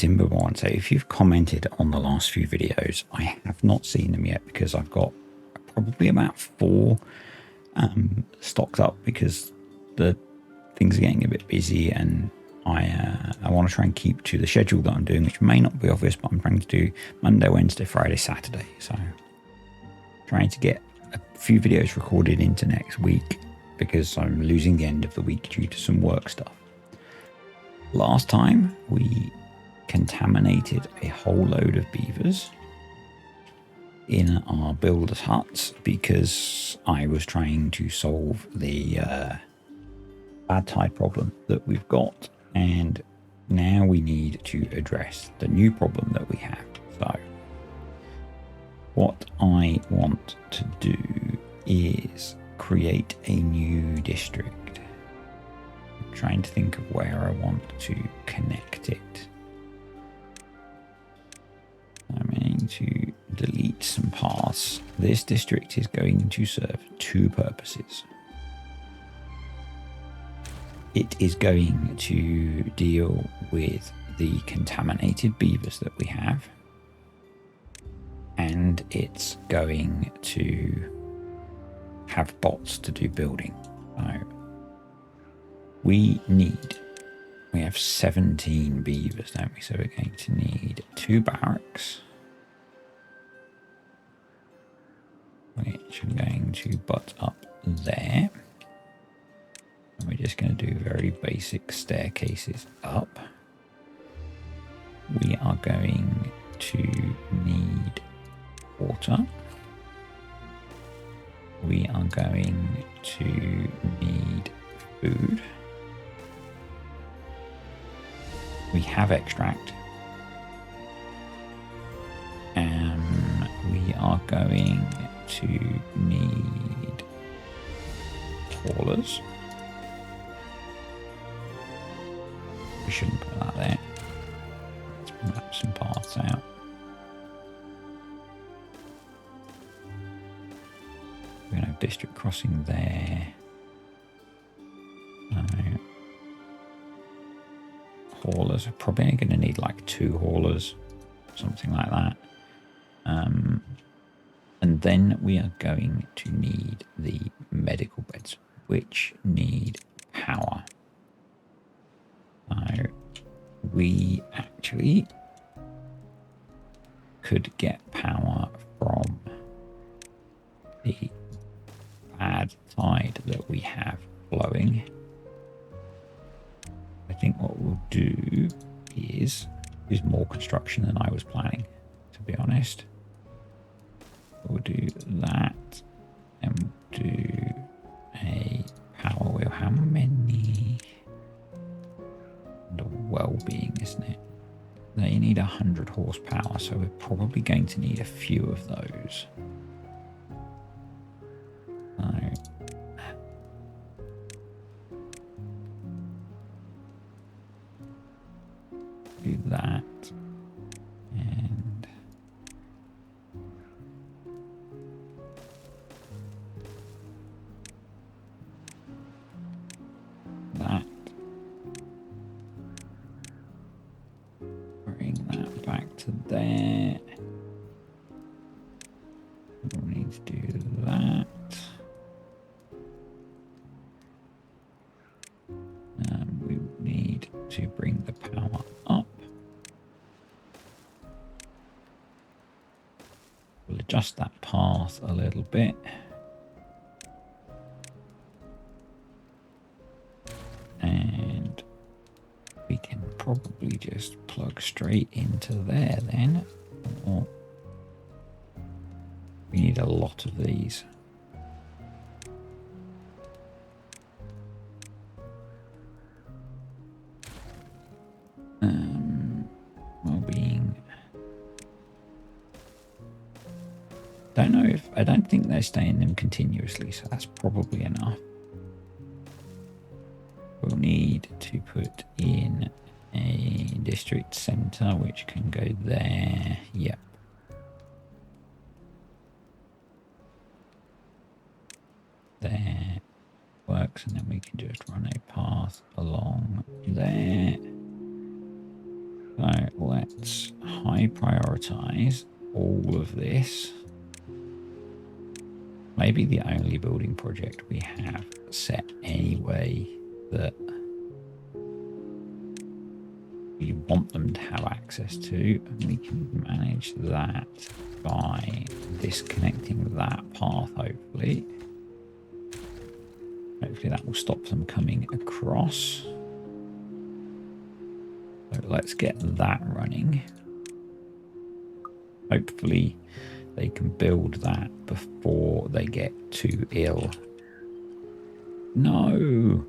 TimberBorn. So if you've commented on the last few videos, I have not seen them yet because I've got probably about 4 stocked up because the things are getting a bit busy, and I want to try and keep to the schedule that I'm doing, which may not be obvious, but I'm trying to do Monday, Wednesday, Friday, Saturday. So trying to get a few videos recorded into next week because I'm losing the end of the week due to some work stuff. Last time we contaminated a whole load of beavers in our builders' huts because I was trying to solve the bad tide problem that we've got, and now we need to address the new problem that we have. So what I want to do is create a new district. I'm trying to think of where I want to connect it. I'm going to delete some paths. This district is going to serve 2 purposes. It is going to deal with the contaminated beavers that we have, and it's going to have bots to do building. So we have 17 beavers, don't we? So we're going to need 2 barracks, which I'm going to butt up there. And we're just going to do very basic staircases up. We are going to need water. We are going to need food. We have extract. We are going to need haulers. We shouldn't put that there. Let's map some paths out. We're going to have district crossing there. Haulers are probably going to need like 2 haulers, something like that. And then we are going to need the medical beds, which need power. So we actually could get power from the bad tide that we have flowing. I think what we'll do is more construction than I was planning, to be honest. We'll do that and do a power wheel. How many? And a well-being, isn't it? They need 100 horsepower, so we're probably going to need a few of those. Do that, and that. Bring that back to there. We need to do that. We need to bring the power up. We'll adjust that path a little bit. And we can probably just plug straight into there then. Or we need a lot of these. Well-being. Don't know if I don't think they stay in them continuously, so that's probably enough. We'll need to put in a district center, which can go there. Yep. There works, and then we can just run a path along there. So let's high prioritize all of this. Maybe the only building project we have set anyway that we want them to have access to, and we can manage that by disconnecting that path, hopefully. Hopefully that will stop them coming across. So let's get that running. Hopefully they can build that before they get too ill. No!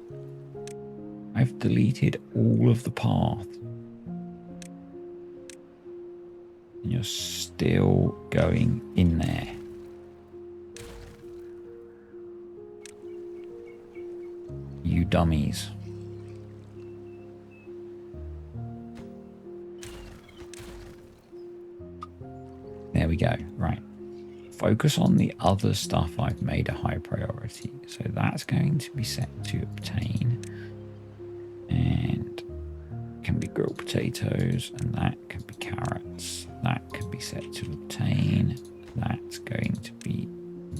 I've deleted all of the path. And you're still going in there. You dummies. There we go. Right. Focus on the other stuff I've made a high priority. So that's going to be set to obtain. And can be grilled potatoes. And that can be carrots. That can be set to obtain. That's going to be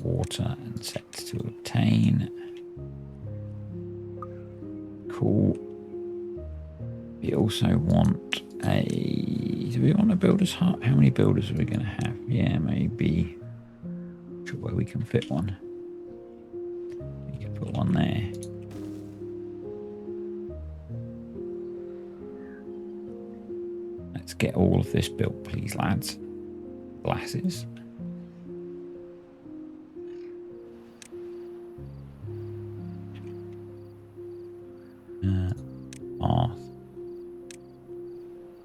water and set to obtain. Cool. We also want a... Do we want a builder's hut? How many builders are we going to have? Yeah, maybe... Not sure where we can fit one. We can put one there. Let's get all of this built, please, lads. Glasses.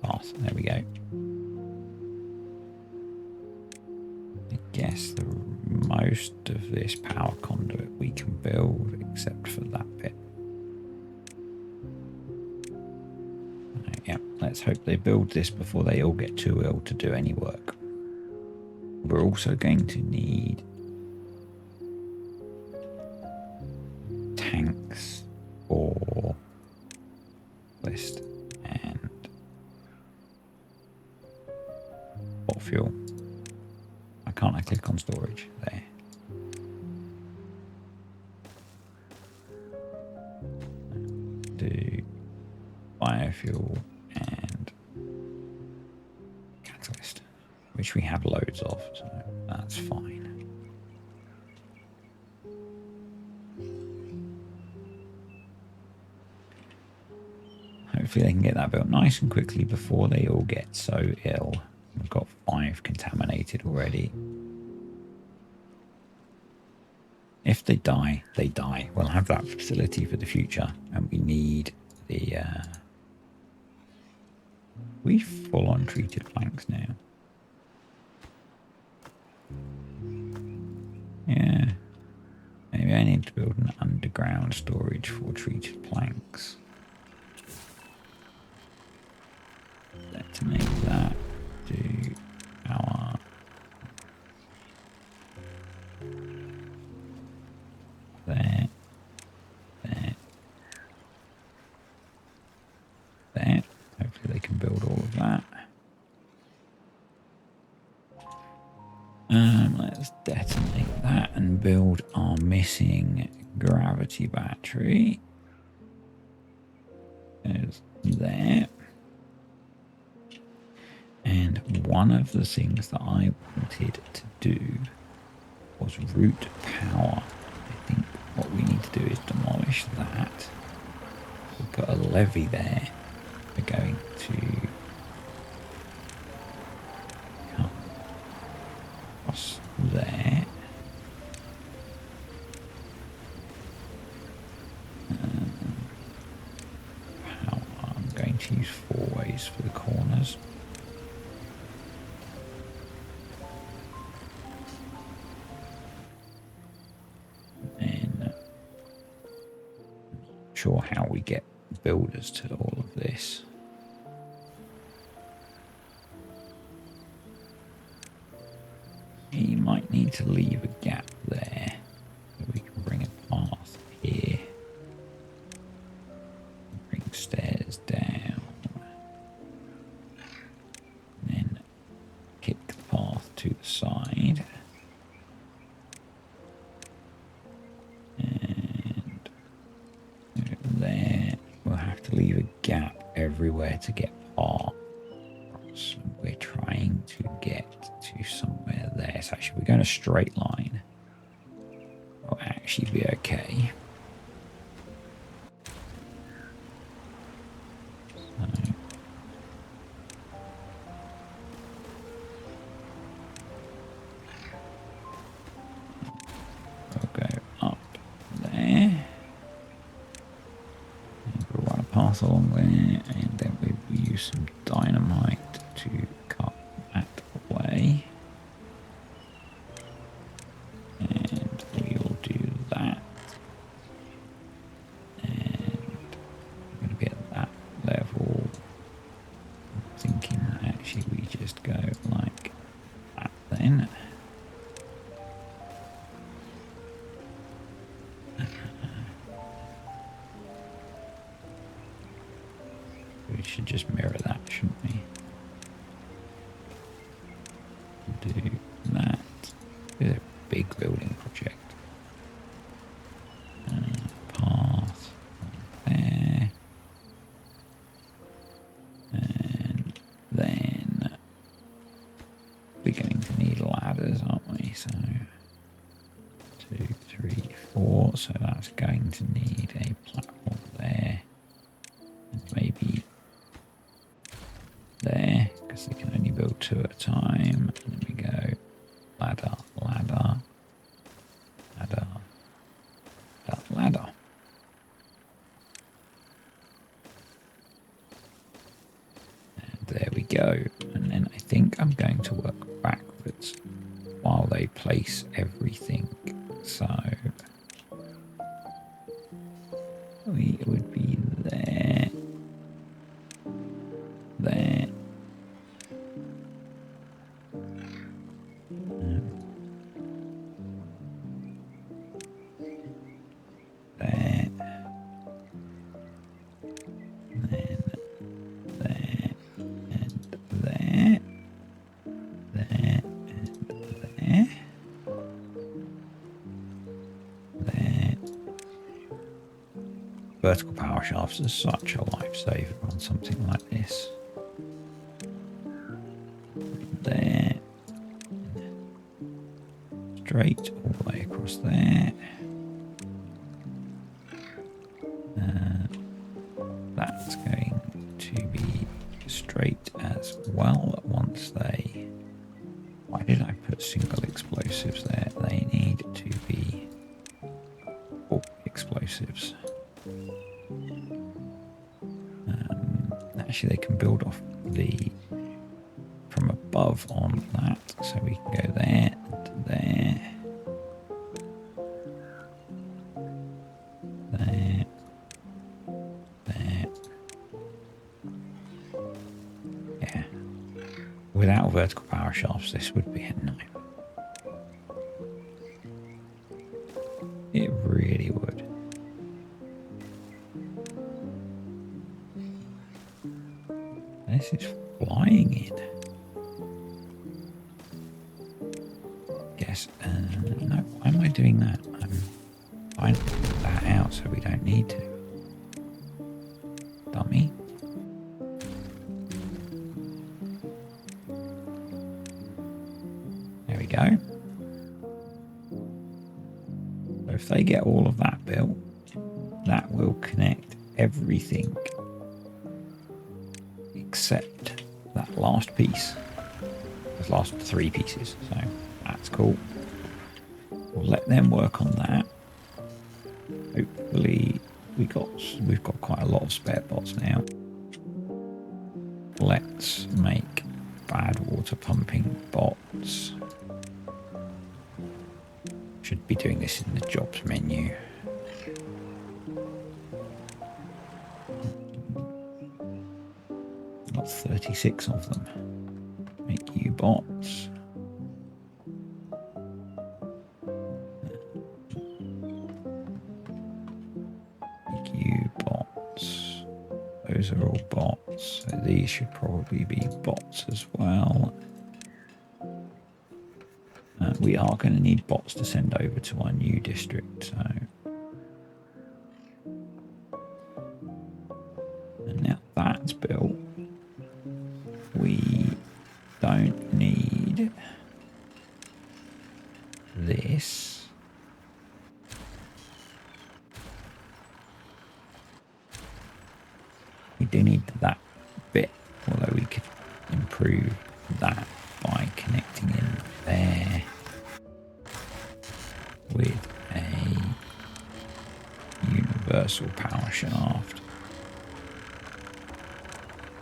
Bath. There we go. I guess most of this power conduit we can build, except for that bit. Yeah, let's hope they build this before they all get too ill to do any work. We're also going to need tanks for list and bot fuel. Why can't I click on storage? There. Do biofuel and catalyst, which we have loads of, so that's fine. Hopefully they can get that built nice and quickly before they all get so ill. We've got 5 contaminated already. If they die, they die. We'll have that facility for the future, and we need the... we full-on treated planks now. Yeah. Maybe I need to build an underground storage for treated planks. Let's make that do our... There. Hopefully they can build all of that. Let's detonate that and build our missing gravity battery. There's there. And one of the things that I wanted to do was root power. I think what we need to do is demolish that. We'll put a levee there. We're going to come across there. Power. I'm going to use 4 ways for the corners. Sure how we get builders to all of this. You might need to leave a gap there so we can bring a path here. Bring stairs down. everywhere to get parts. We're trying to get to somewhere there. So actually, we're going a straight line. Will actually be okay. So, we'll go up there. And we'll run a path along there, and then we will use some dynamite to cut that away. And we will do that. And we're going to be at that level. I'm thinking actually we just go like that then. We should just mirror that, shouldn't we? Do that. It's a big building project. Path there. And then we're going to need ladders, aren't we? So 2, 3, 4. So that's going to need a platform there. And maybe there, because they can only build 2 at a time. And then we go ladder, ladder, ladder, ladder. And there we go. And then I think I'm going to work backwards while they place everything. So we would be there, there. There, then there, and there, there, and there, there. Vertical power shafts are such a lifesaver on something like this. There, straight all the way across there. That's going to be straight as well once they... Why did I put single explosives there? They need to be all explosives. Actually, they can build off the from above on that, so we can go there and there. There. There. Yeah. Without vertical power shafts, this would be a nightmare. It really would. This is flying in. Yes, no, why am I doing that? I'm finding that out so we don't need to. Dummy. There we go. So if they get all of that built, that will connect everything except that last piece. Those last 3 pieces. So that's cool. We'll let them work on that. Hopefully we've got quite a lot of spare pots now. Let's make bad water pumping bots. Should be doing this in the jobs menu. Got 36 of them. Make you bots. Make you bots. Those are all bots. So these should probably be bots as well. We are going to need bots to send over to our new district. So, and now that's built, we don't need this. We do need that bit, although we could improve that by connecting in there with a universal power shaft.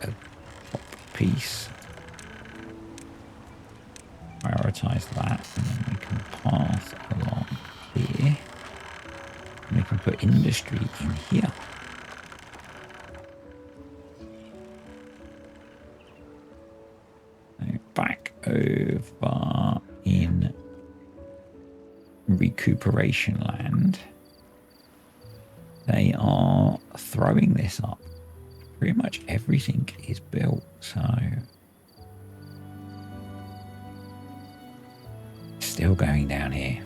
A top piece. Prioritize that, and then we can pass along here. And we can put industry in here. So back over in recuperation land, they are throwing this up. Pretty much everything is built, so still going down here.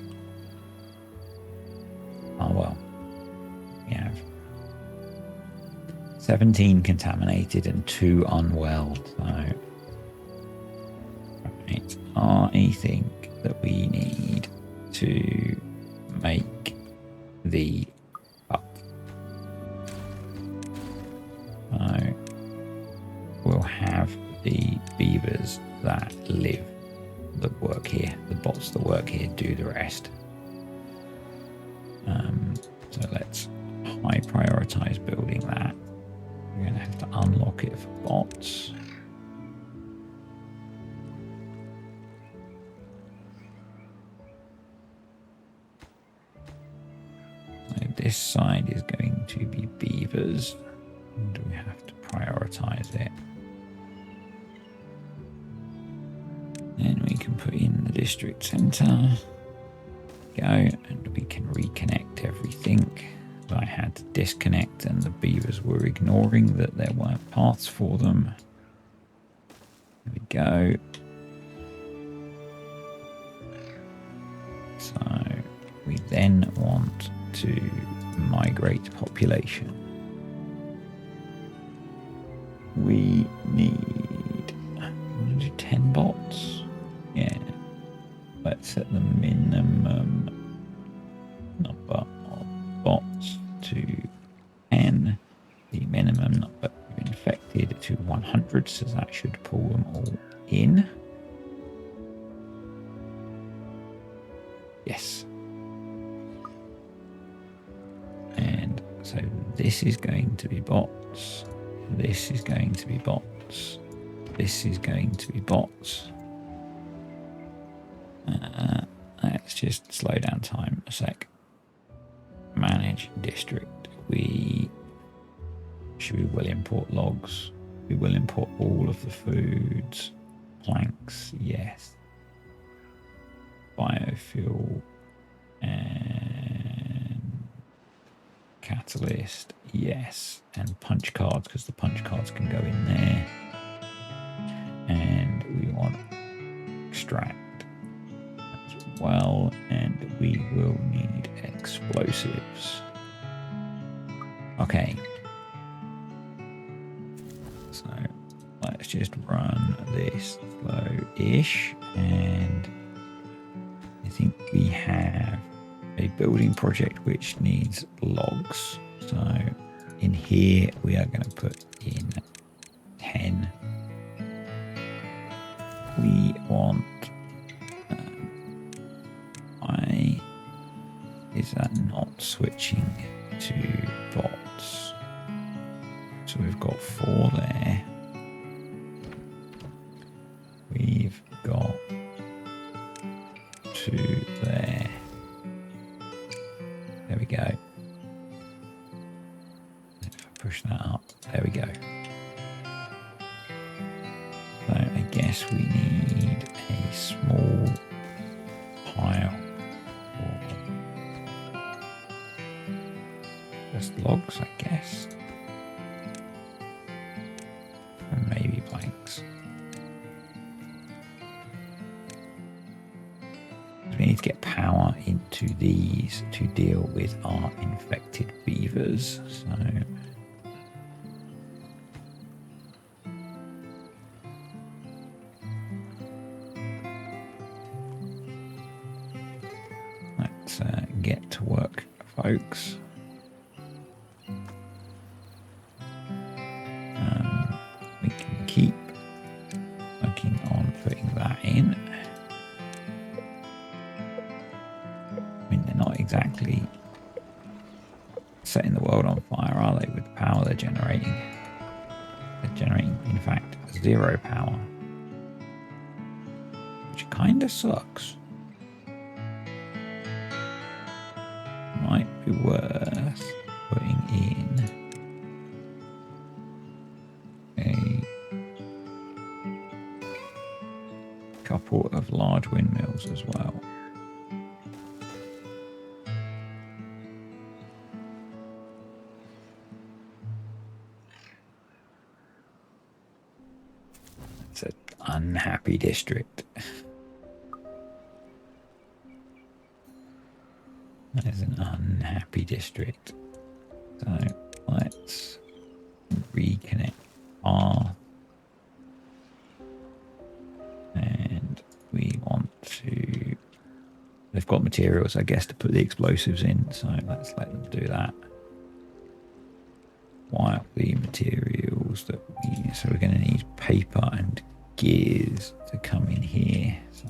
Oh well, we have 17 contaminated and 2 unwell, so right, I think that we need to make the up. So we'll have the beavers that live, that work here, the bots that work here do the rest. So let's high prioritize building that. We're going to have to unlock it for bots. So this side is going to be beavers, and we have to prioritize it. Then we can put in the district center. Go, and we can reconnect everything. I had to disconnect, and the beavers were ignoring that there weren't paths for them. There we go. So we then want to migrate population. We need 10 bots. Yeah. Let's set the minimum number of bots to 10. The minimum number of infected to 100, so that should pull them all in. Yes. And so this is going to be bots. This is going to be bots. This is going to be bots. Let's just slow down time a sec. Manage district. We will import logs. We will import all of the foods. Planks, yes. Biofuel and catalyst, yes. And punch cards, because the punch cards can go in there. And we want extract as well, and we will need explosives. Okay. So let's just run this slow-ish, and I think we have a building project which needs logs. So in here we are going to put in 10. We want why is that not switching to bots? So we've got 4 there. We've got 2 there. There we go. If I push that up, there we go. So I guess we need a small pile of just logs, I guess. And maybe planks. We need to get power into these to deal with our infected beavers. So setting the world on fire, are they, with the power they're generating? They're generating, in fact, 0 power. Which kind of sucks. Might be worth putting in a couple of large windmills as well. It's an unhappy district. That is an unhappy district. So let's reconnect R. And we want to... They've got materials, I guess, to put the explosives in. So let's let them do that. While the materials that we... So we're going to need paper and gears to come in here. So...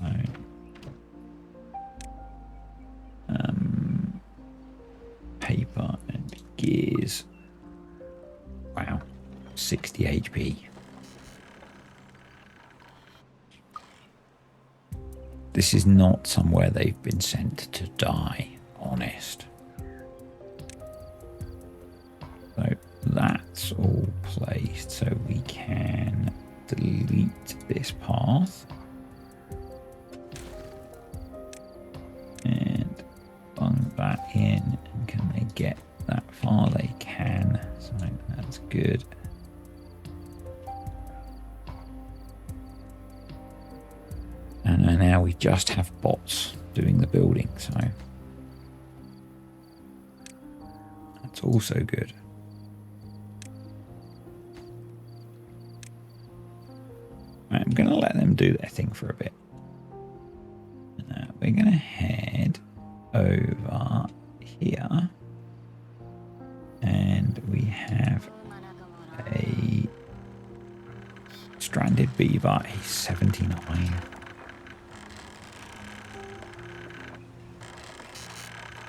paper and gears. Wow, 60 HP. This is not somewhere they've been sent to die, honest. So that's all placed, so we can delete this path. And bung that in. And can they get that far? They can. So that's good. And now we just have bots doing the building, so that's also good. Right, I'm going to let them do their thing for a bit. We're going to head over here, and we have a stranded beaver. He's 79.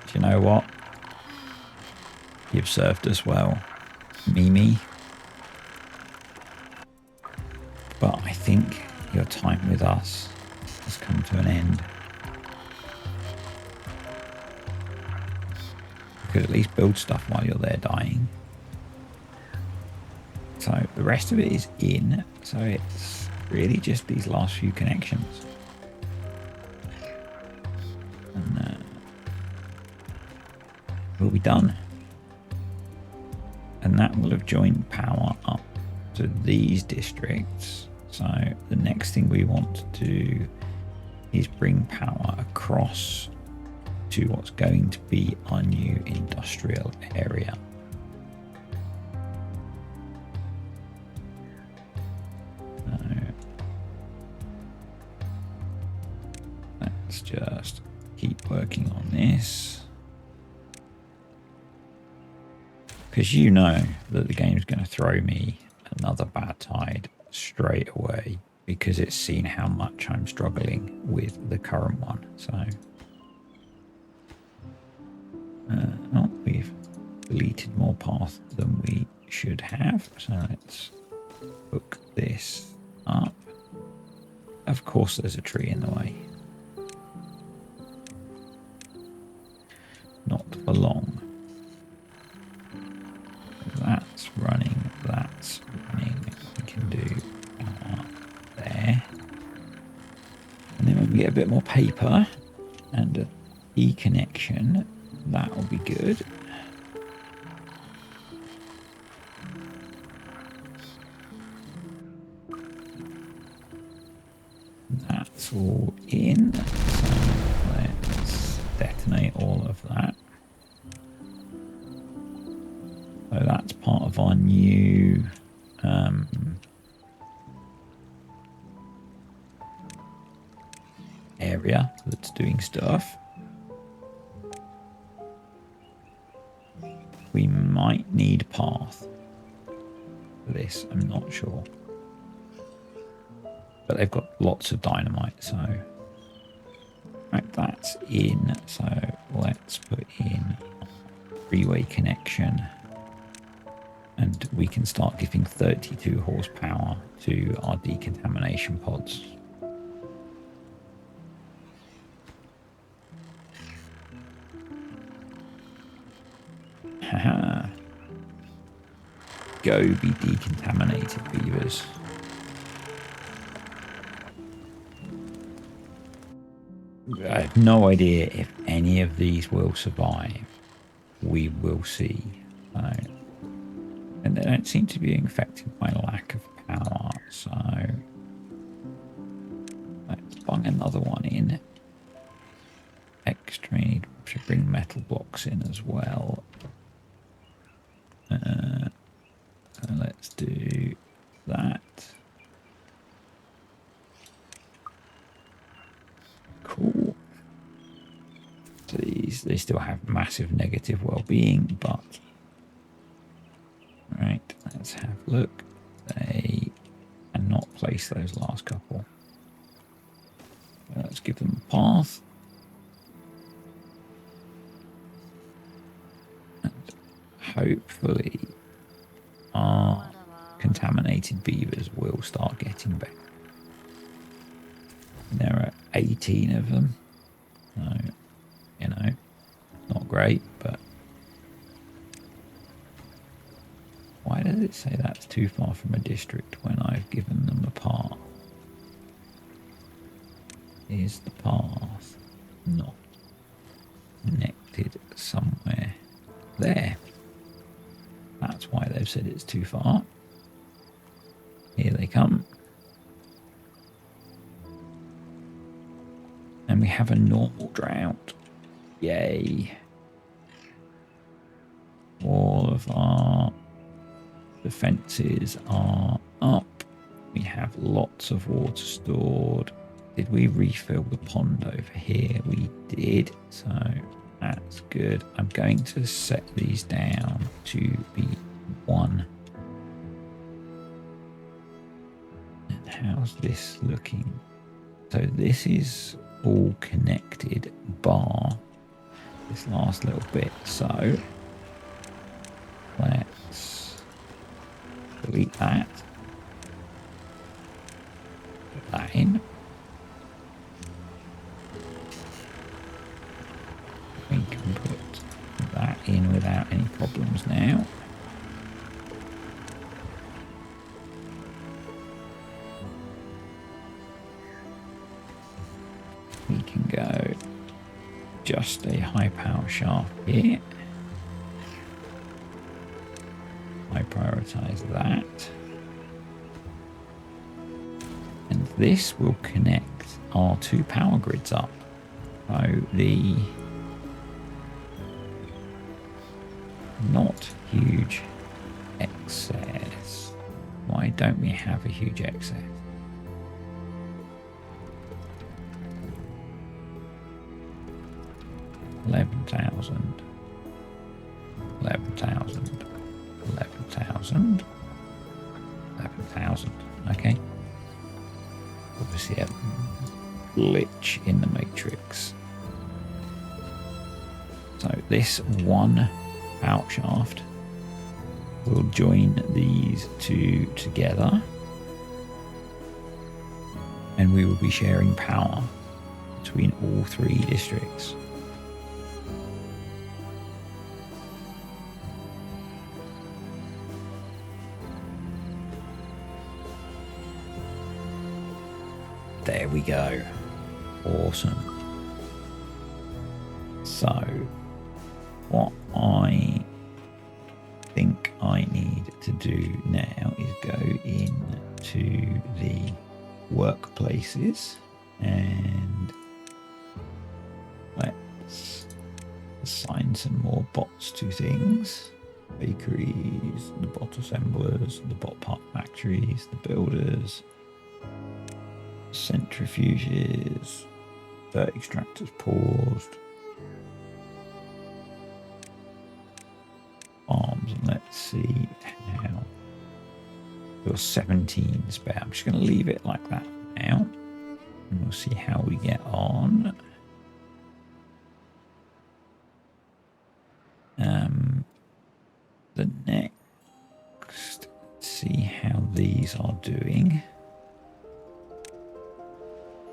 Do you know what? You've served us well, Mimi. But I think your time with us has come to an end. You could at least build stuff while you're there dying. So the rest of it is in. So it's really just these last few connections. And we'll be done. And that will have joined power up to these districts. So the next thing we want to do is bring power across to what's going to be our new industrial area. So let's just keep working on this. Because you know that the game's going to throw me another bad tide straight away because it's seen how much I'm struggling with the current one. So, oh, we've deleted more path than we should have. So let's hook this up. Of course, there's a tree in the way. Not for long. That's running, that's running. We can do there. And then when we get a bit more paper and a E connection, that will be good. That's all in. So let's detonate all of that. So that's part of our new area that's doing stuff. We might need path for this, I'm not sure. But they've got lots of dynamite, so right, that's in. So let's put in three-way connection, and we can start giving 32 horsepower to our decontamination pods. Haha. Go be decontaminated, beavers. I have no idea if any of these will survive. We will see. And they don't seem to be being affected by lack of power, so let's bung another one in. Extra need to bring metal blocks in as well. So let's do that. Cool. So these, they still have massive negative well-being, but right, let's have a look. They cannot place those last couple. Let's give them a path. And hopefully our contaminated beavers will start getting better. There are 18 of them. So, you know, not great, but why does it say that's too far from a district when I've given them a path? Is the path not connected somewhere there? That's why they've said it's too far. Here they come. And we have a normal drought. Yay. All of our defenses are up. We have lots of water stored. Did we refill the pond over here? We did, so that's good. I'm going to set these down to be 1. And how's this looking? So this is all connected bar this last little bit. So let's delete that. Put that in. We can put that in without any problems now. We can go just a high power shaft here. I prioritize that. And this will connect our 2 power grids up. So the not huge excess. Why don't we have a huge excess? $11,000, $11,000, $11,000, $11,000. Okay. Obviously a glitch in the matrix. So this one out shaft will join these 2 together, and we will be sharing power between all 3 districts. There we go. Awesome. So what I think I need to do now is go into the workplaces and let's assign some more bots to things. Bakeries, the bot assemblers, the bot part factories, the builders, centrifuges, extractors paused, arms, and let's see how. You're 17 spare. I'm just going to leave it like that now, and we'll see how we get on. of these are doing.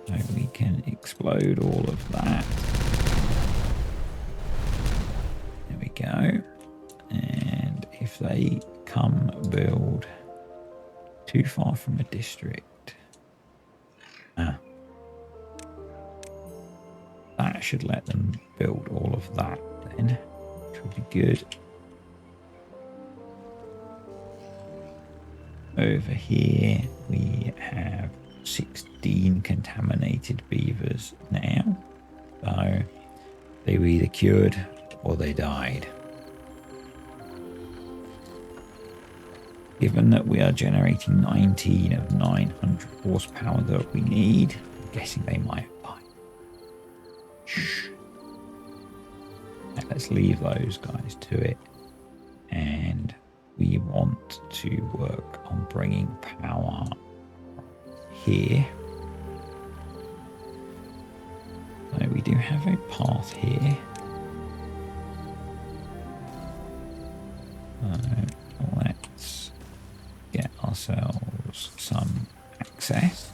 So we can explode all of that. There we go. And if they come build too far from a district, that should let them build all of that then, which would be good. Over here we have 16 contaminated beavers now. So they were either cured or they died. Given that we are generating 19 of 900 horsepower that we need, I'm guessing they might have died. Shh. Now let's leave those guys to it. And we want to work on bringing power here. So we do have a path here. Let's get ourselves some access.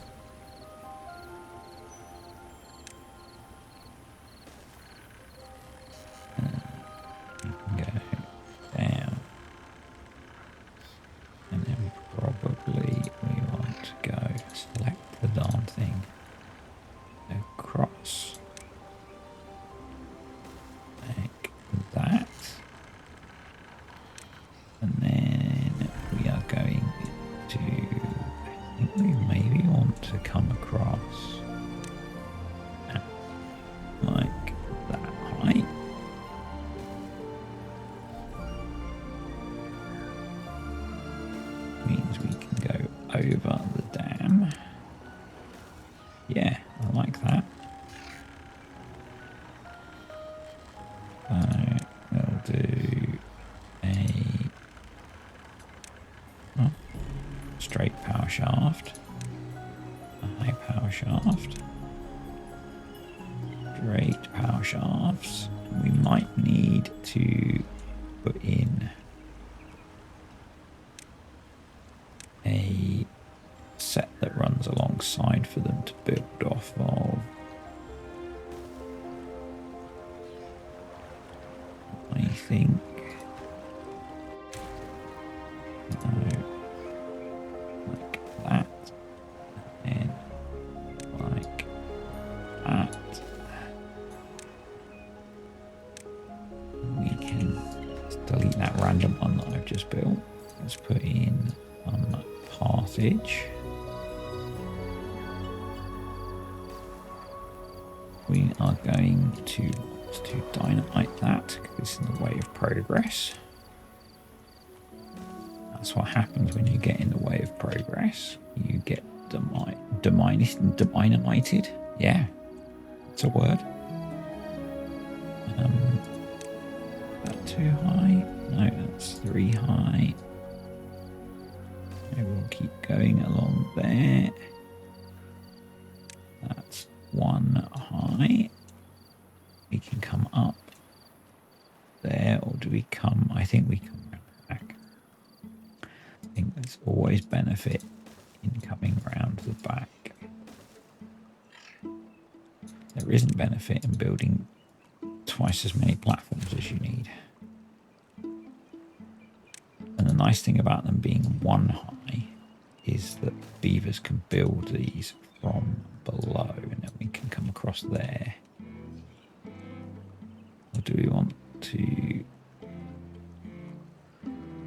We can go down. And then we want to go select the darn thing. Across. Like that. And then we are going to, I think we maybe want to come across like that height. Means we can go over the dam. Yeah, I like that. We'll do a straight power shaft, a high power shaft, straight power shafts. We might need to put in a set that runs alongside for them to build off of. I think like that, and like that. We can delete that random one that I've just built. Let's put in pathage. We are going to dynamite that because it's in the way of progress. That's what happens when you get in the way of progress. You get dynamited. Yeah, it's a word. That too high? No, that's 3 high. Maybe we'll keep going along there. That's 1 high. We can come up there, or do we come? I think we come back. I think there's always benefit in coming round the back. There isn't benefit in building twice as many platforms as you need. And the nice thing about them being 1 high is that beavers can build these from below, and then we can come across there. Or do we want to?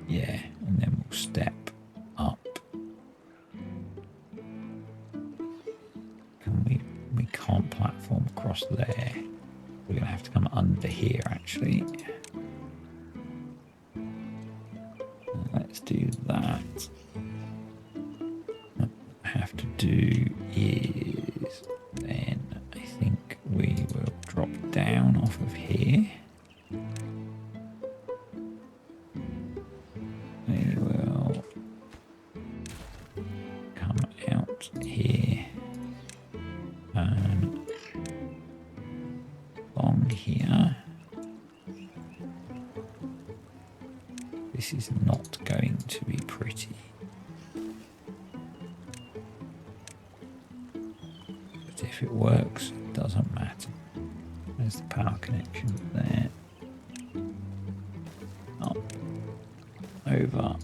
Yeah, and then we'll step up. We can't platform across there. We're going to have to come under here, actually. Let's do that. What I have to do is then I think we will drop down off of here. We will come out here and along here. This is not going to be pretty. If it works, it doesn't matter. There's the power connection there. Up, over.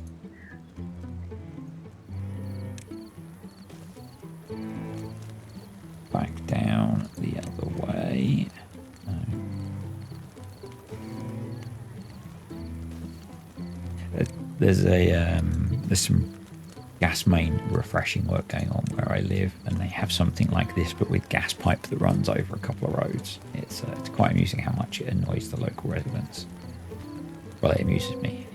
Back down the other way. There's some gas main refreshing work going on where I live, and they have something like this but with gas pipe that runs over a couple of roads. It's quite amusing how much it annoys the local residents. Well, it amuses me.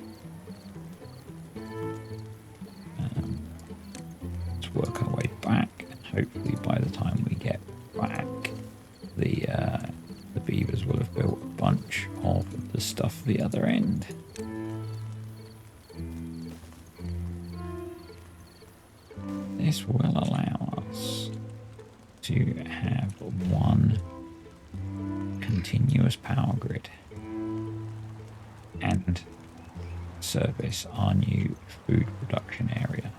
Let's work our way back, and hopefully by the time we get back, the beavers will have built a bunch of the stuff the other end. This will allow us to have one continuous power grid and service our new food production area.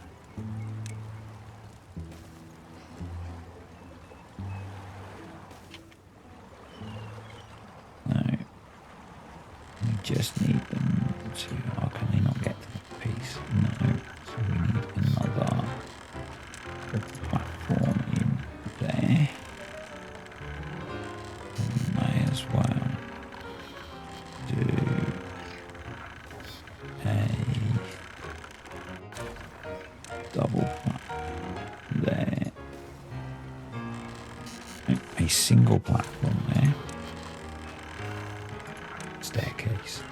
So we just need them to... Oh, can they not get to that piece? No. So we need another platform in there. We may as well do a double platform there. A single platform there. Staircase.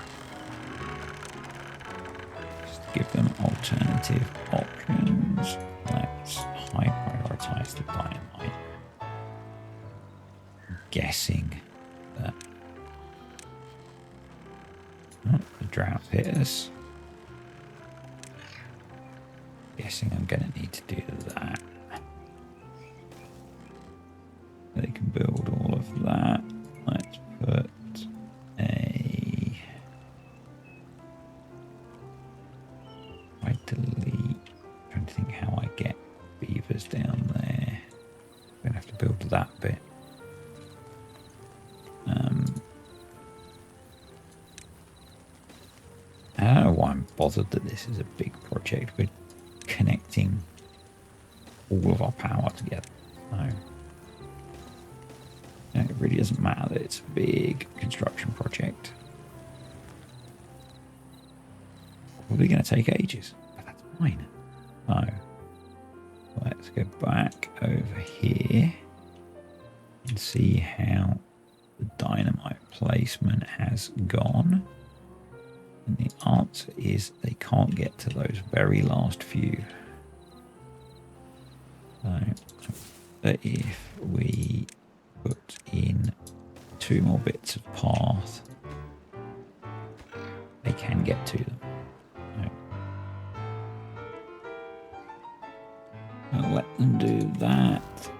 Just to give them alternative options. Let's high prioritize the dynamite. I'm guessing that the drought hit us. Guessing I'm going to need to do that. They can build all of that. Let's put I delete. Trying to think how I get beavers down there. I'm going to have to build that bit. I don't know why I'm bothered that this is a big project. We're connecting all of our power together. No. It really doesn't matter that it's a big construction project. Probably going to take ages, but that's fine. So let's go back over here and see how the dynamite placement has gone. And the answer is they can't get to those very last few. So if we put in 2 more bits of path, they can get to them. I'll let them do that.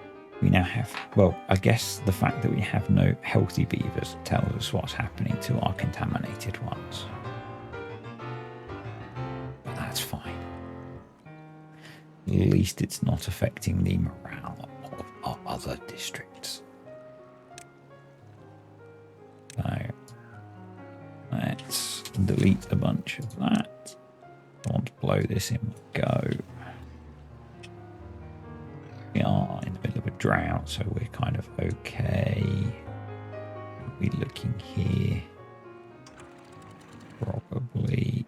We now have, well, I guess the fact that we have no healthy beavers tells us what's happening to our contaminated ones. But that's fine. At least it's not affecting the morale of our other districts. So let's delete a bunch of that. I want to blow this in one go. We are in the middle of a drought, so we're kind of okay. We're looking here. Probably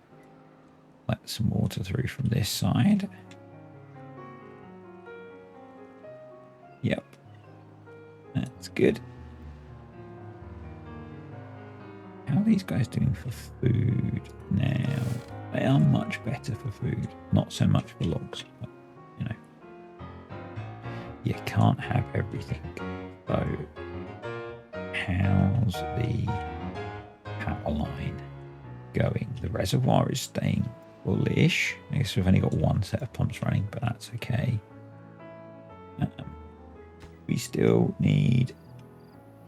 let some water through from this side. Yep. That's good. How are these guys doing for food now? They are much better for food. Not so much for logs, but you know. You can't have everything. So how's the power line going? The reservoir is staying full-ish. I guess we've only got one set of pumps running, but that's okay. We still need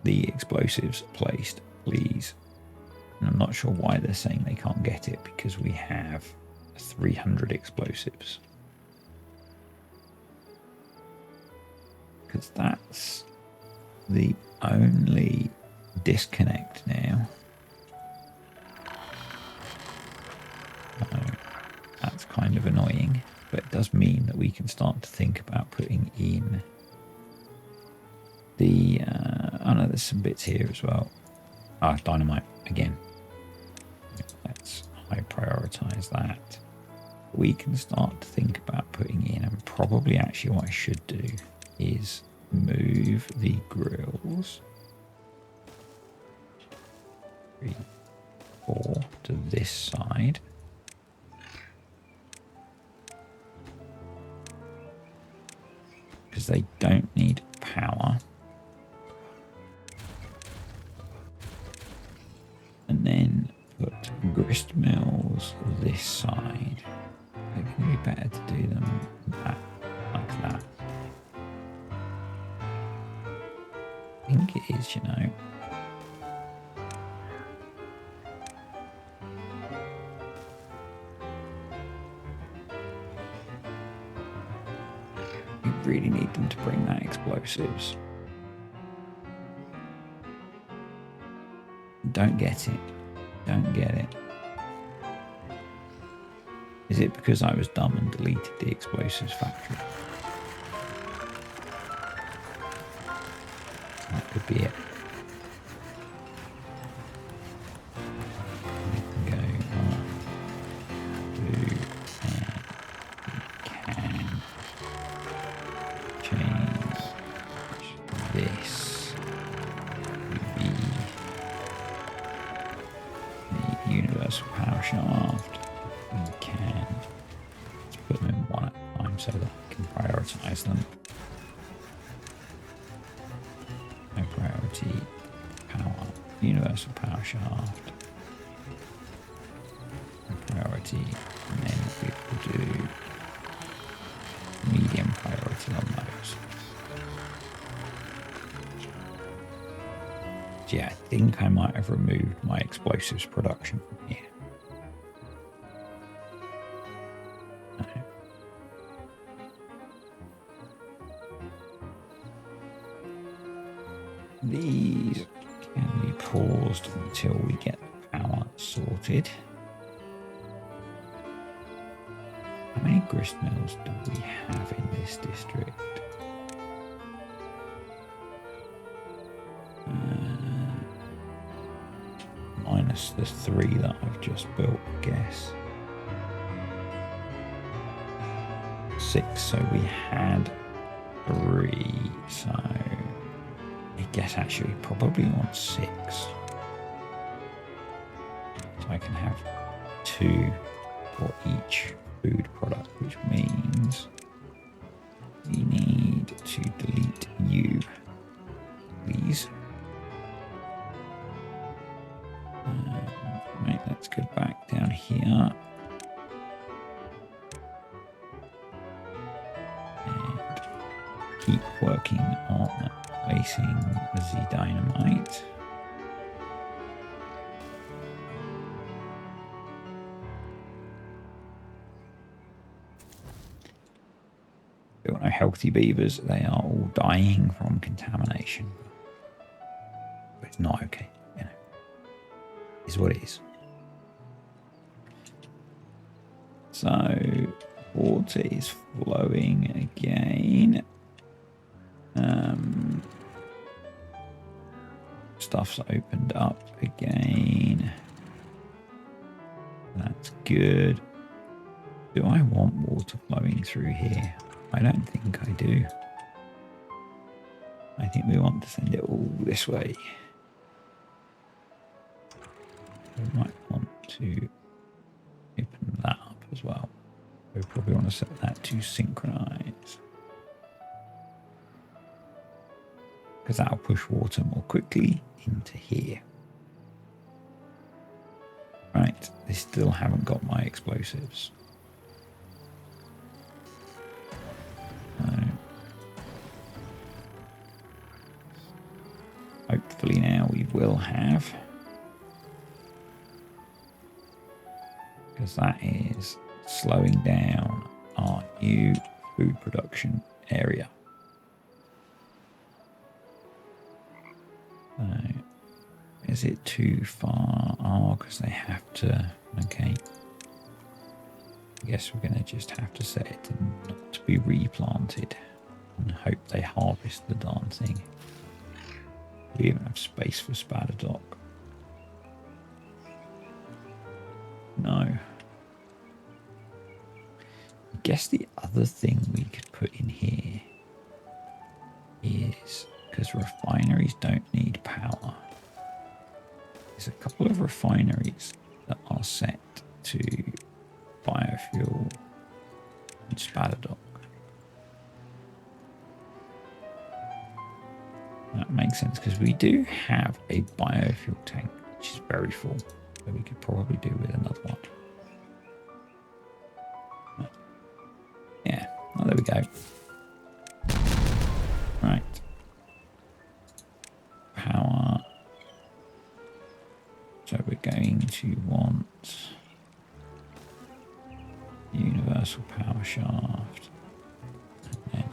the explosives placed, please. And I'm not sure why they're saying they can't get it, because we have 300 explosives. because that's the only disconnect now. So that's kind of annoying, but it does mean that we can start to think about putting in the oh no, there's some bits here as well. Dynamite again. Let's high prioritize that. We can start to think about putting in, and probably actually what I should do is move the grills 3, 4 to this side. Because they don't need power. And then put grist mills this side. I think it'd be better to do them like that. I think it is, you know. You really need them to bring that explosives. Don't get it. Don't get it. Is it because I was dumb and deleted the explosives factory? That could be it. We can go 1, 2, and we can change this to be the universal power shaft. We can let's put them in one at a time so that I can prioritize them. No priority, power, universal power shaft. No priority, and then we will do medium priority on those. So yeah, I think I might have removed my explosives production from here. These can be paused until we get the power sorted. How many grist mills do we have in this district? Minus the 3 that I've just built, I guess. 6, so we had 3, so I guess actually we probably want 6. So I can have 2 for each food product, which means we need to delete you, please. Right, let's go back down here. And keep working on placing the dynamite. There are no healthy beavers. They are all dying from contamination. But it's not okay, you know. It's what it is. So water is flowing again. Stuff's opened up again. That's good. Do I want water flowing through here? I don't think I do. I think we want to send it all this way. We might want to open that up as well. We probably want to set that to synchronize, because that'll push water more quickly into here. Right, they still haven't got my explosives. Hopefully now we will have, because that is slowing down our new food production area. So, is it too far? Oh, because they have to. Okay. I guess we're going to just have to set it to not to be replanted and hope they harvest the darn thing. We even have space for Spadder Dock. No. I guess the other thing we could put in here is, because refineries don't need power, there's a couple of refineries that are set to biofuel and Spadder Dock. That makes sense because we do have a biofuel tank which is very full, so we could probably do with another one. Yeah, oh, there we go. Right. Power. So we're going to want universal power shaft and then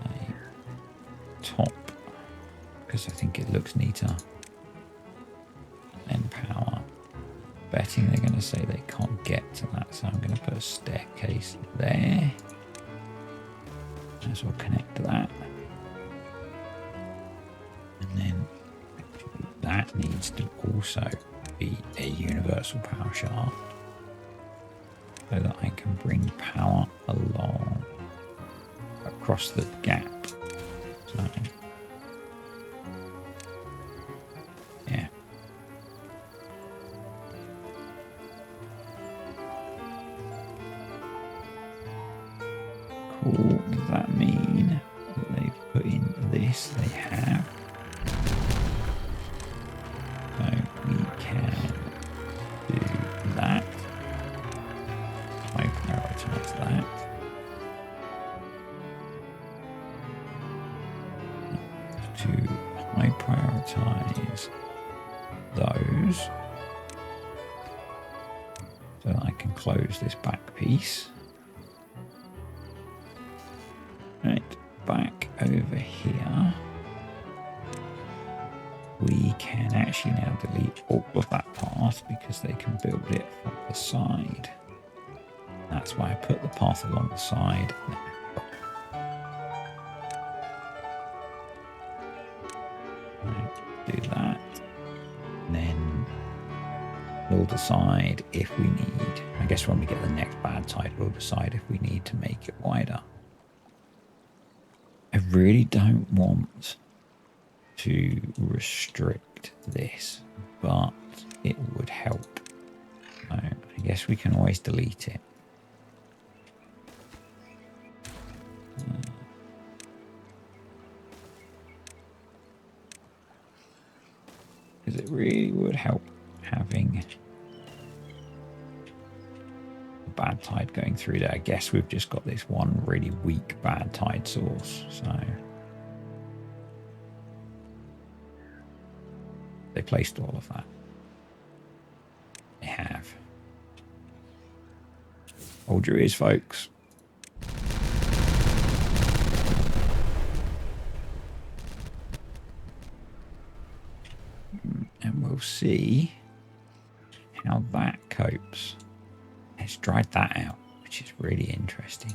a top, because I think it looks neater. And power. Betting they're going to say they can't get to that, so I'm going to put a staircase there. Might as well connect to that. And then that needs to also be a universal power shaft so that I can bring power along across the gap. So, yeah. Cool. Does that mean that they've put in this? They have. So we can do that. I prioritize that. To high prioritize those so that I can close this back piece. Right, back over here. We can actually now delete all of that path because they can build it from the side. That's why I put the path along the side. Right, do that. And then we'll decide if we need, I guess when we get the next bad tide, we'll decide if we need to make it wider. I really don't want to restrict this, but it would help. So I guess we can always delete it. Because it really would help having a bad tide going through there. I guess we've just got this one really weak bad tide source, so they placed all of that. They have. Hold your ears, folks. And we'll see how that copes. Let's dry that out, which is really interesting.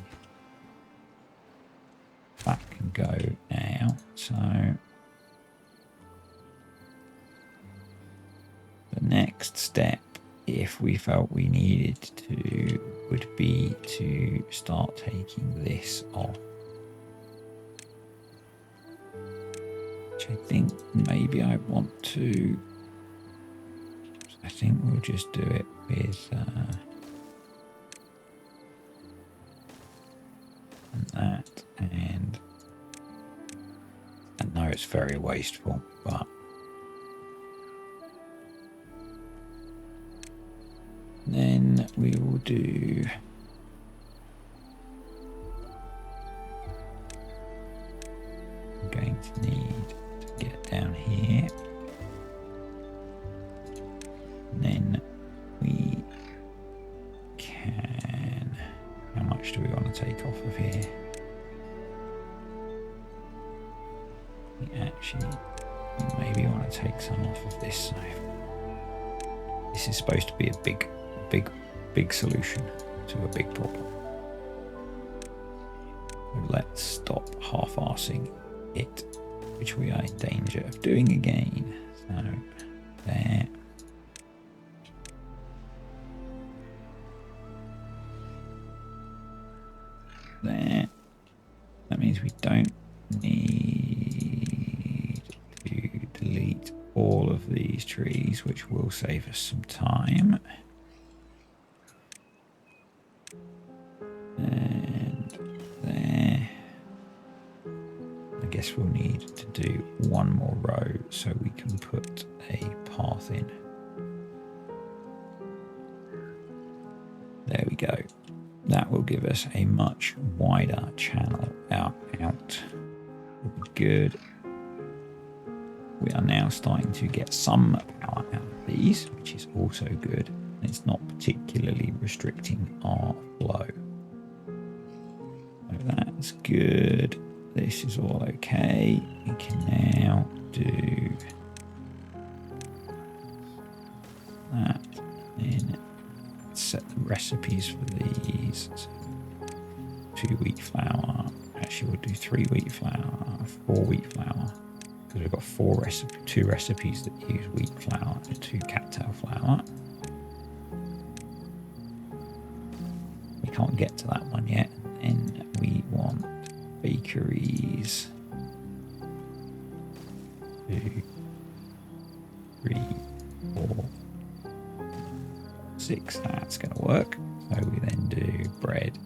That can go now. So the next step, if we felt we needed to, would be to start taking this off. Which I think maybe I want to. I think we'll just do it with that, and I know it's very wasteful, but then we will do I'm going to need to get down here. And then we can, how much do we want to take off of here? We actually Maybe want to take some off of this. So this is supposed to be a big solution to a big problem. Let's stop half-arsing it, which we are in danger of doing again. So there. There. That means we don't need to delete all of these trees, which will save us some time. And there. I guess we'll need to do one more row so we can put a path in. There we go. That will give us a much wider channel out. Will be good. We are now starting to get some power out of these, which is also good. It's not particularly restricting our flow. So that's good. This is all okay. We can now do that. Then set the recipes for these. So 2 wheat flour. Actually, we'll do 3 wheat flour, 4 wheat flour, because we've got 2 recipes that use wheat flour and 2 cattail flour. We can't get to that one yet. And we want bakeries. 2, 3, 4, 6. That's going to work. So we then do bread.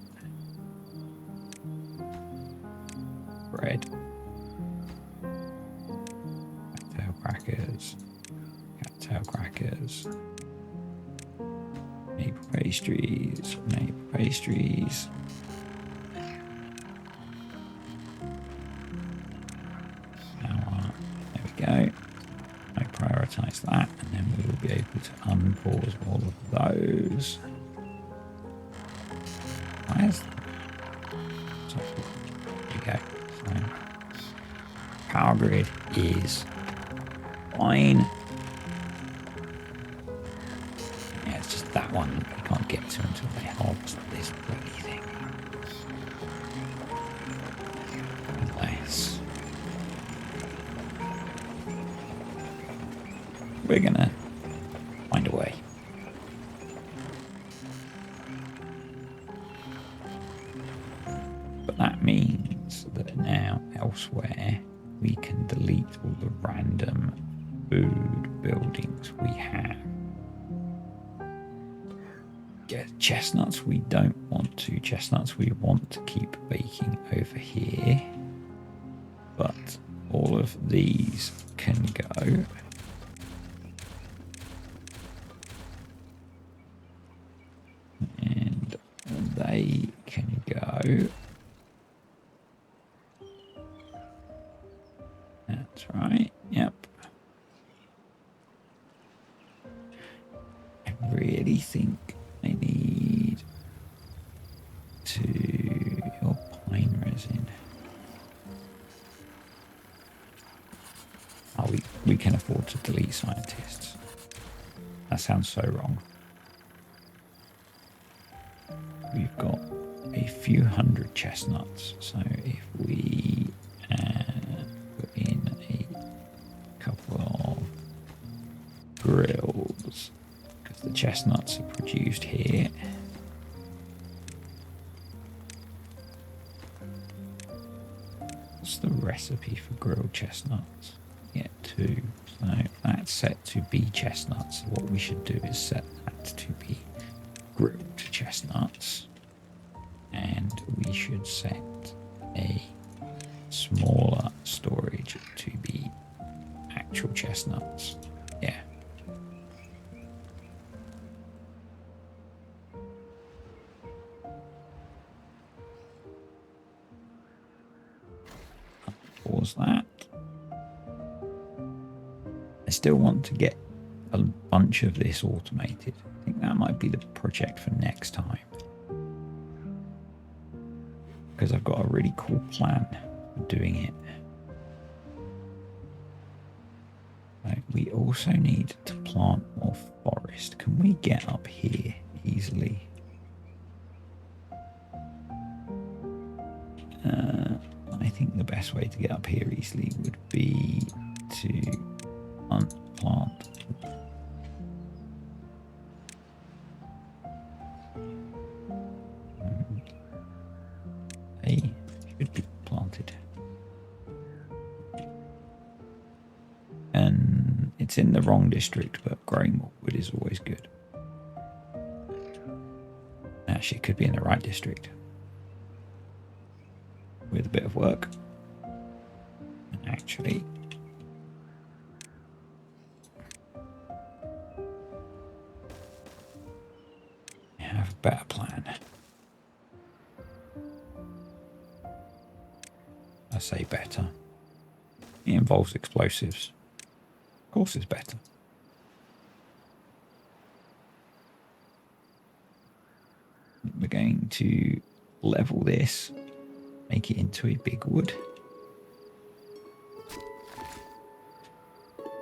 Cattail crackers, maple pastries, flour. There we go. I prioritize that, and then we will be able to unpause all of those. Where's there we go. So, power grid is fine. Yeah, it's just that one we can't get to until they harvest this bloody thing. Unless we're gonna find a way. But that means that now elsewhere we can delete all the random food buildings we have. Chestnuts we don't want to. Chestnuts we want to keep baking over here. But all of these can go. And they can go. That's right. Yep. I really think I need to your pine resin. Oh, we can afford to delete scientists. That sounds so wrong. We've got a few hundred chestnuts, so if we put in a couple of grills, because the chestnuts are produced here. What's the recipe for grilled chestnuts? Yeah, 2. So that's set to be chestnuts. What we should do is set that to be grilled chestnuts, and we should set a smaller storage to be actual chestnuts. Yeah. Pause that. I still want to get a bunch of this automated. I think that might be the project for next time, because I've got a really cool plan for doing it. we also need to plant more forest. Can we get up here easily? I think the best way to get up here easily would be to unplant. They should be planted. And it's in the wrong district, but growing more wood is always good. Actually, it could be in the right district. With a bit of work. And actually, I have a better plan. I say better. It involves explosives. Of course it's better. We're going to level this, make it into a big wood.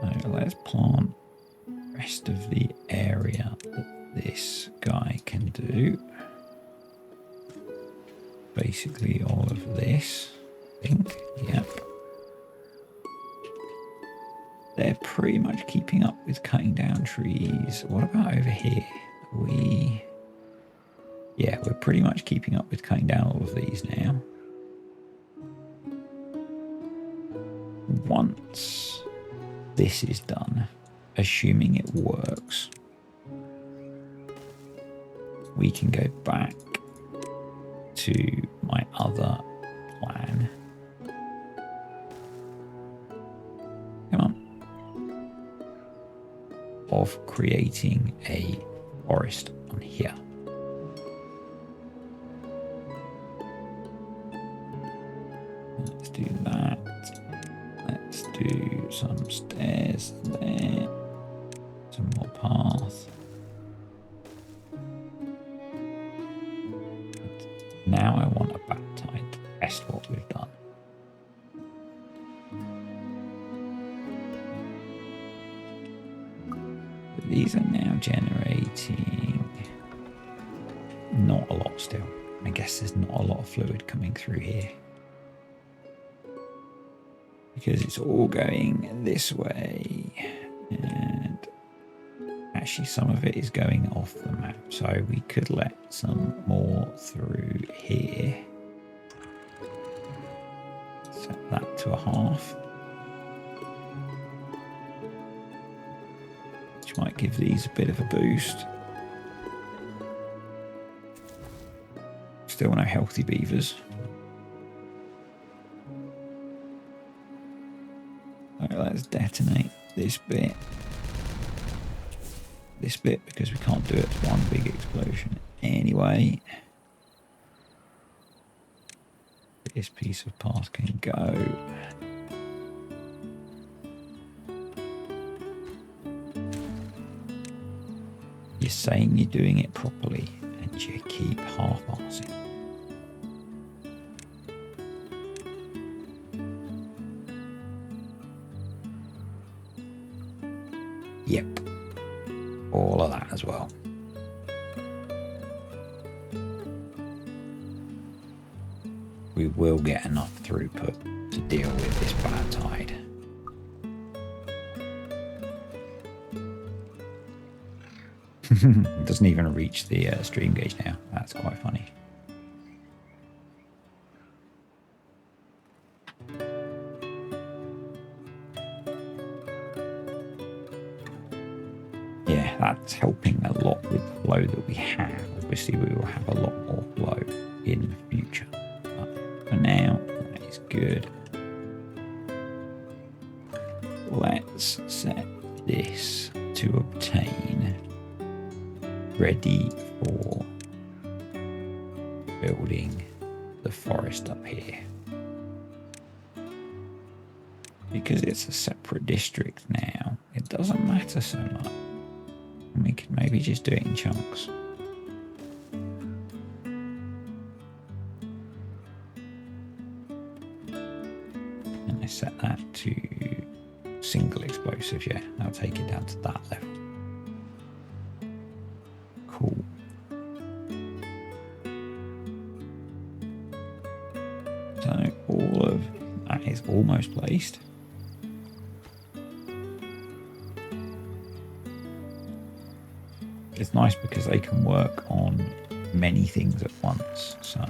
So let's plant the rest of the area that this guy can do. Basically all of this, I think. Yep. They're pretty much keeping up with cutting down trees. What about over here? Yeah, we're pretty much keeping up with cutting down all of these now. Once this is done, assuming it works, we can go back to my other plan. Come on. Of creating a forest on here. Let's do that. Let's do some stairs there. Some more path. Now I want a baptide to test what we've done. But these are now generating not a lot still. I guess there's not a lot of fluid coming through here. Because it's all going this way. And actually some of it is going off the map. So we could let some more through here. Set that to a half. Which might give these a bit of a boost. Still no healthy beavers. Let's detonate this bit. This bit, because we can't do it as one big explosion anyway. This piece of path can go. You're saying you're doing it properly, and you keep half-arsing. Yep, all of that as well. We will get enough throughput to deal with this bad tide. It doesn't even reach the stream gauge now. That's quite funny. That's helping a lot with the flow that we have. Obviously, we will have a lot more flow in the future. But for now, that is good. Let's set this to obtain ready for building the forest up here. Because it's a separate district now, it doesn't matter so much. We could maybe just do it in chunks. And I set that to single explosives, yeah. I'll take it down to that level. Cool. So all of that is almost placed. It's nice because they can work on many things at once. So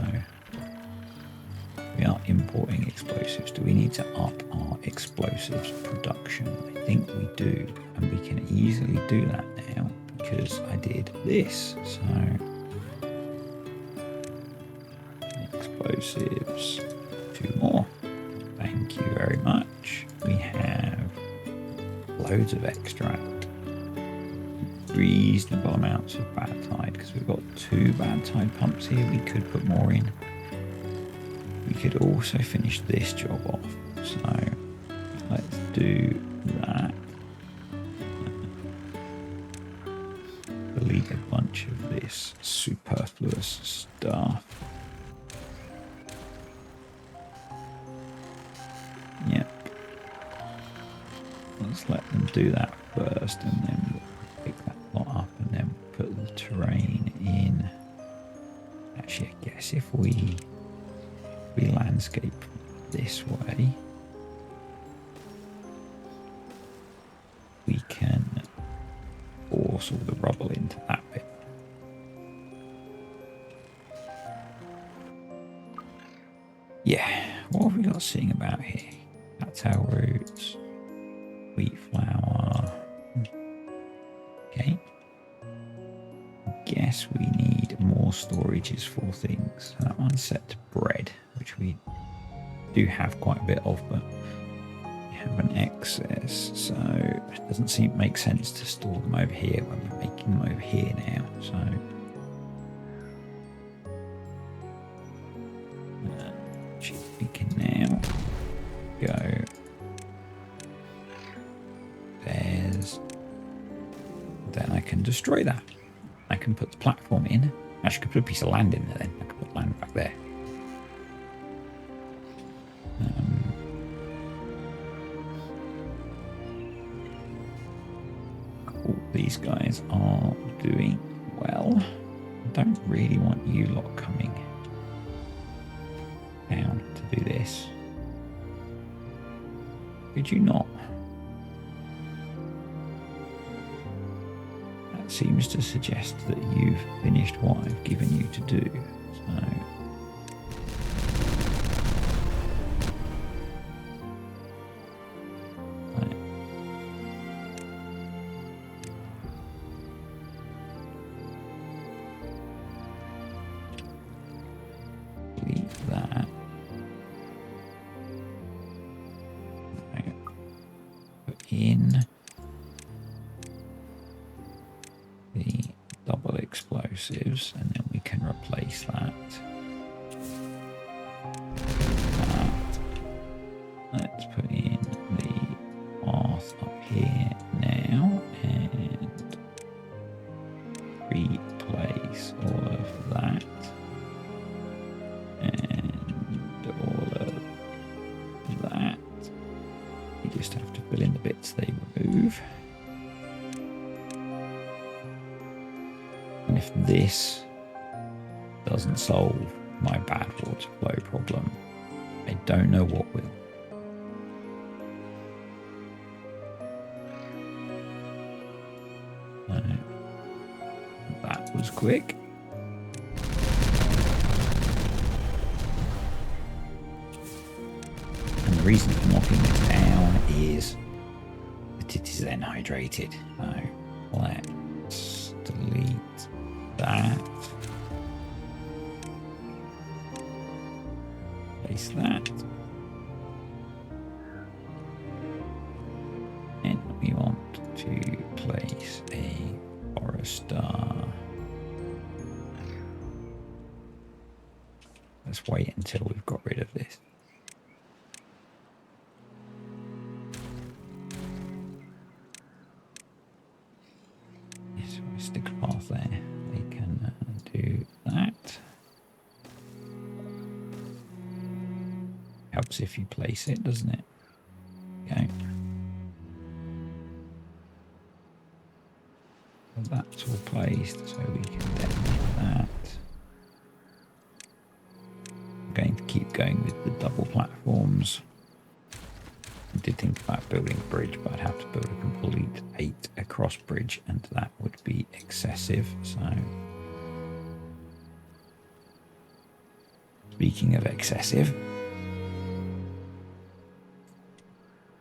we are importing explosives. Do we need to up our explosives production? I think we do, and we can easily do that now because I did this. So explosives, 2 more. Thank you very much. We have loads of extract. Reasonable amounts of bad tide because we've got 2 bad tide pumps here. We could put more in. We could also finish this job off. So let's do that. Delete a bunch of this superfluous stuff. Yep. Let's let them do that first and then we'll pick that lot up and then put the terrain in. Actually, I guess if we landscape this way, we can force all the rubble into that bit. Yeah, what have we got sitting about here? Cattail roots, wheat flour. Okay. Guess we need more storages for things. That one's set to bread, which we do have quite a bit of, but we have an excess, so it doesn't make sense to store them over here when we're making them over here now. So we can now go. Then I can destroy that. I can put the platform in. Actually, I could put a piece of land in there then. I could put land back there. Cool. These guys are doing well. I don't really want you lot coming down to do this. Could you not? That seems to suggest that you've finished what I've given you to do. So leave that. Put in the double explosives and then we can replace that. Let's put in the path up here now and replace all of that and all of that. You just have to fill in the bits they remove. And if this doesn't solve my bad water flow problem, I don't know what will. That was quick. And the reason for knocking it down is that it is then hydrated. So let's delete that. Place that. And we want to place a forester. Let's wait until we've got rid of this. Yes, we stick a path there. We can do that. Helps if you place it, doesn't it? Okay. all placed, so we can detonate that. I'm going to keep going with the double platforms. I did think about building a bridge, but I'd have to build a complete 8 across bridge, and that would be excessive. So, speaking of excessive,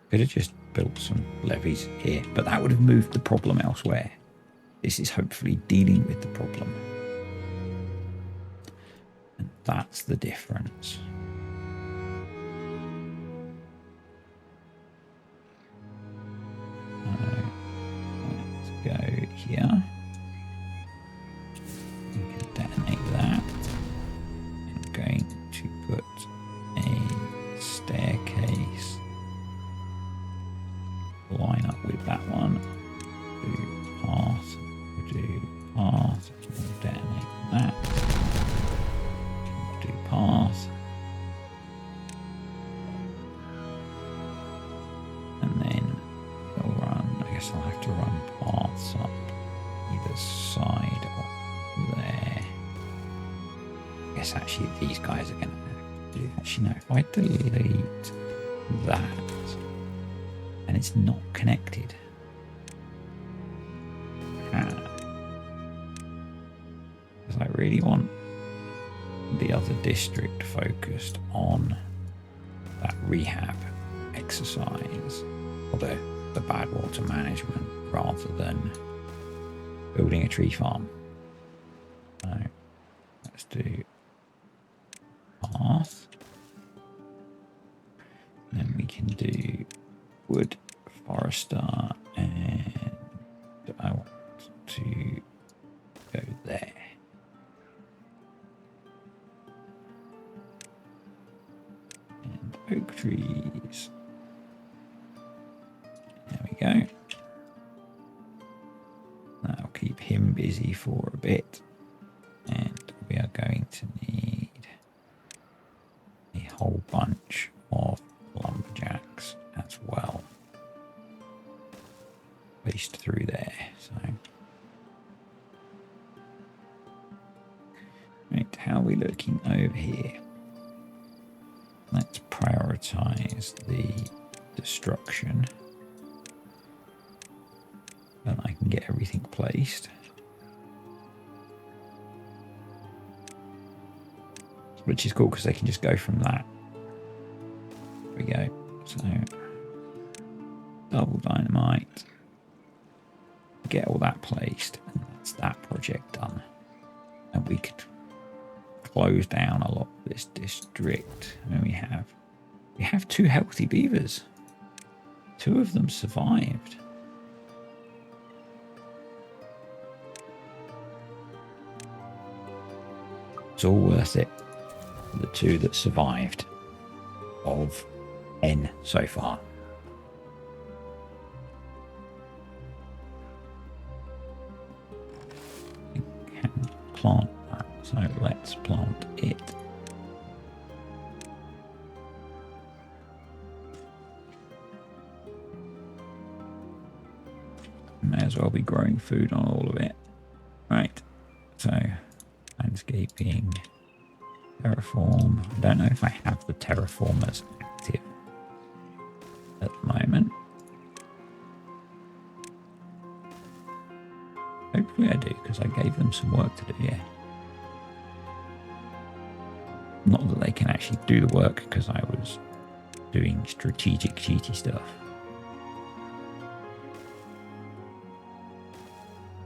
could have just built some levees here, but that would have moved the problem elsewhere. This is hopefully dealing with the problem. And that's the difference. Let's go here. We can detonate that. I'm going to put a staircase. Line up with that one. Do path. Do path. We'll detonate that. Do path. And then we'll run. I guess I'll have to run paths up either side of there. I guess actually these guys are going to have to do. Actually, no. If I delete that. And it's not connected. Because I really want the other district focused on that rehab exercise, or the bad water management, rather than building a tree farm. So let's do path. And then we can do wood forester, and I want to go there. And oak trees. There we go. That'll keep him busy for a bit. And we are going to need a whole bunch of lumberjacks as well, placed through there. So, right, how are we looking over here? Let's prioritize the destruction, and I can get everything placed. Which is cool because they can just go from that. There we go. So, double dynamite, get all that placed, and that's that project done. And we could close down a lot of this district. And we have 2 healthy beavers. 2 of them survived. It's all worth it. The 2 that survived of N so far. We can plant that, so let's plant it. May as well be growing food on all of it. Right, so landscaping, terraform. I don't know if I have the terraformers active at the moment. Hopefully I do, because I gave them some work to do, yeah. Not that they can actually do the work, because I was doing strategic cheaty stuff.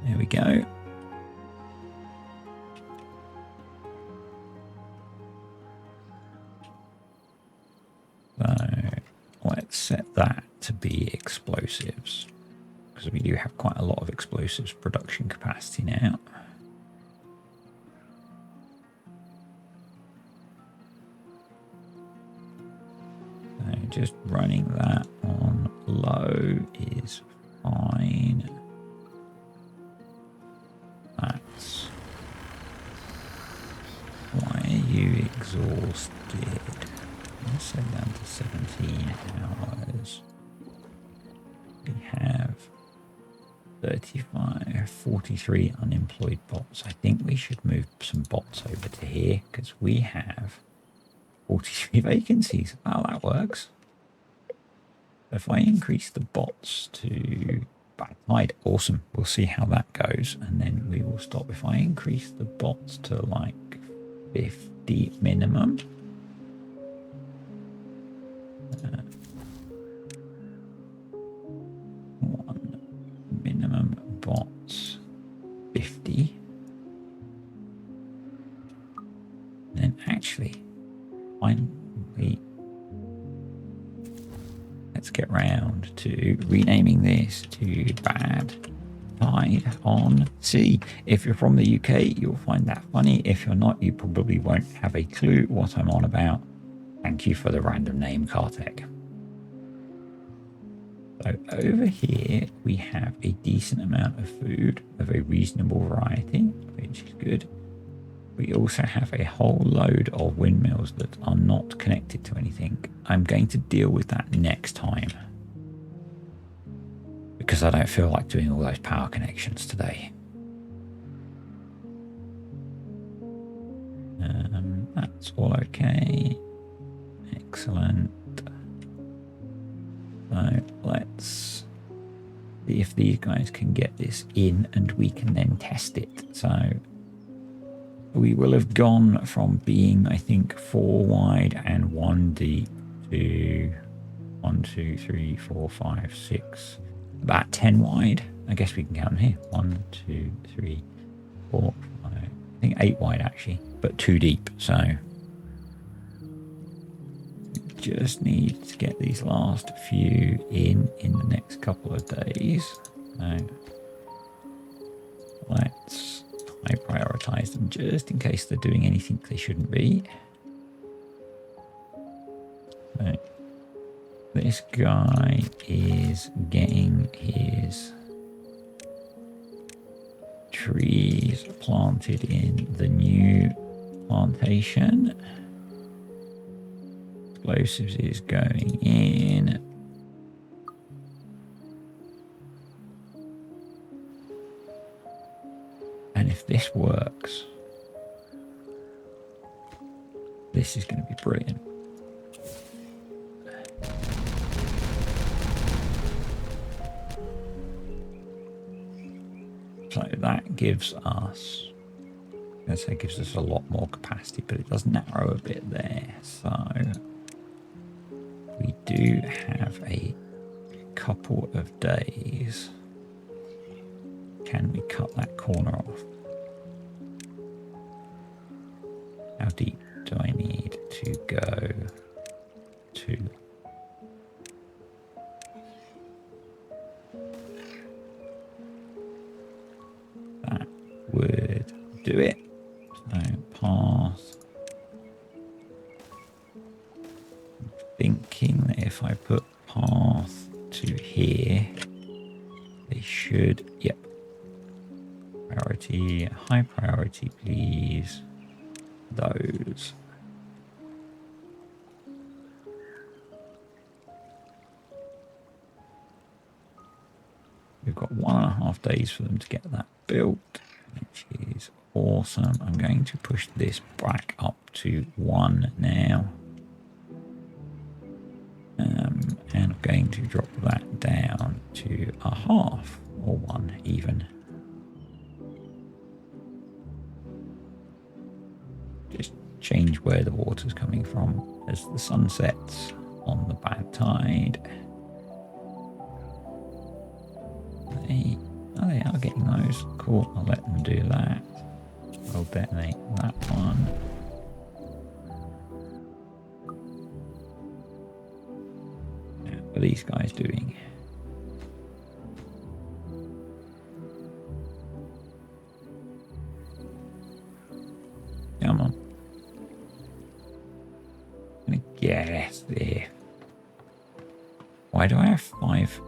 There we go. So let's set that to be explosives, because we do have quite a lot of explosives production capacity now. So just running that on low is fine. That's why are you exhausted? Let's set down to 17 hours. We have 35, 43 unemployed bots. I think we should move some bots over to here because we have 43 vacancies. Oh, that works. If I increase the bots to backside, awesome. We'll see how that goes, and then we will stop. If I increase the bots to like 50 minimum, one minimum bots 50, then actually finally let's get round to renaming this to Bad Tide on Sea. If you're from the UK, you'll find that funny. If you're not, you probably won't have a clue what I'm on about. Thank you for the random name, Kartek. So over here, we have a decent amount of food of a reasonable variety, which is good. We also have a whole load of windmills that are not connected to anything. I'm going to deal with that next time, because I don't feel like doing all those power connections today. That's all okay. Excellent. So let's see if these guys can get this in and we can then test it. So we will have gone from being, I think, 4 wide and 1 deep to 1, 2, 3, 4, 5, 6, about 10 wide. I guess we can count them here. 1, 2, 3, 4, 5, I think 8 wide actually, but 2 deep. So just need to get these last few in the next couple of days. So let's high prioritize them just in case they're doing anything they shouldn't be. So this guy is getting his trees planted in the new plantation. Explosives is going in. And if this works, this is going to be brilliant. So that gives us, let's say, gives us a lot more capacity, but it does narrow a bit there. So we do have a couple of days. Can we cut that corner off? How deep do I need to go to? That would do it. So path. I'm thinking that if I put path to here, they should, yep. Priority, high priority, please. Those. We've got 1.5 days for them to get that built, which is awesome. I'm going to push this back up to 1 now. And I'm going to drop that down to 0.5 or 1 even. Just change where the water's coming from as the sun sets on the bad tide. They are getting those. Cool, I'll let them do that. I'll detonate that one. What are these guys doing? Come on. Yes, there. Why do I have 5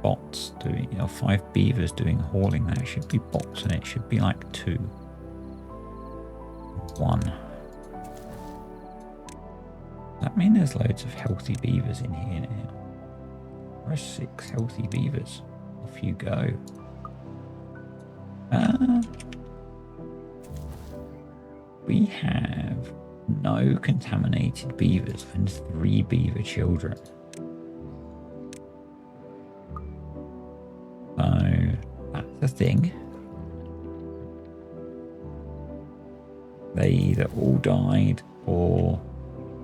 bots doing, 5 beavers doing hauling? That should be bots, and it should be like 2. 1. Does that mean there's loads of healthy beavers in here now? There are 6 healthy beavers. Off you go. We have no contaminated beavers and 3 beaver children. So that's the thing. They either all died, or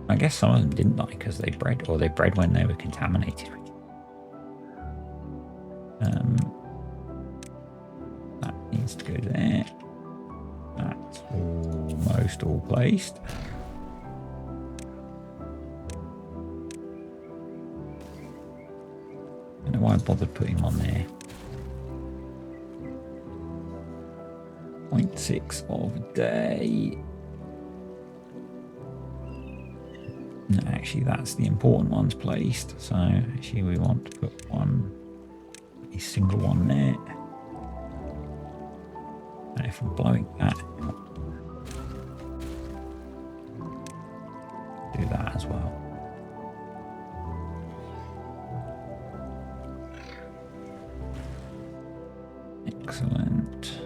I guess some of them didn't die because they bred, or they bred when they were contaminated. That needs to go there. That's almost all placed. I don't know why I bothered putting him on there. 0.6 of a day. No, actually, that's the important ones placed. So actually, we want to put a single one there. And if I'm blowing that out, do that as well. Excellent.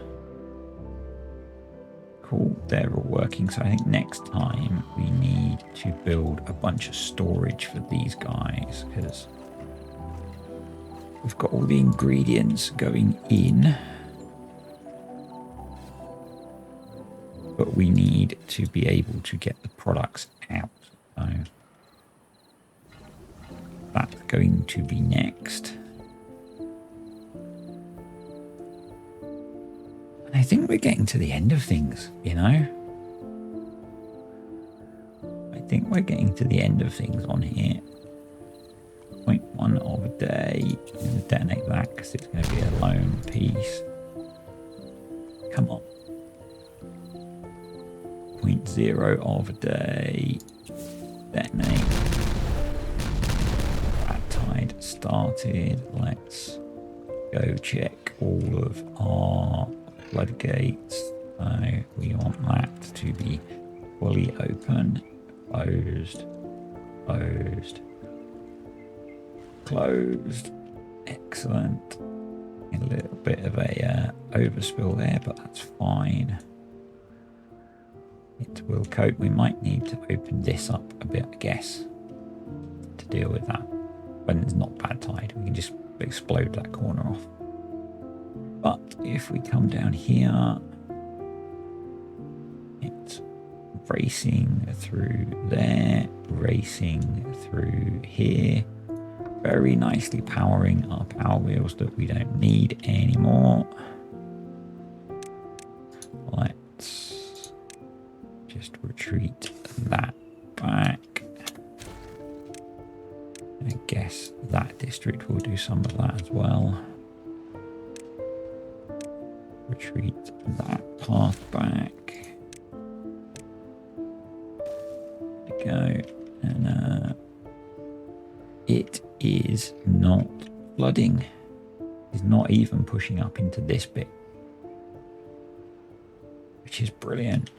Cool, they're all working. So I think next time we need to build a bunch of storage for these guys, because we've got all the ingredients going in, but we need to be able to get the products out. So that's going to be next. I think we're getting to the end of things, you know? I think we're getting to the end of things on here. 0.1 of a day. I'm going to detonate that because it's going to be a lone piece. Come on. 0.0 of a day. Detonate. That tide started. Let's go check all of our floodgates. So we want that to be fully open. Closed. Closed. Closed. Excellent. A little bit of a overspill there, but that's fine. It will cope. We might need to open this up a bit, I guess, to deal with that. When it's not bad tide, we can just explode that corner off. But if we come down here, it's racing through there, racing through here, very nicely powering our power wheels that we don't need anymore. Let's just retreat that back. I guess that district will do some of that as well. Retreat that path back. There we go. And it is not flooding. It's not even pushing up into this bit, which is brilliant.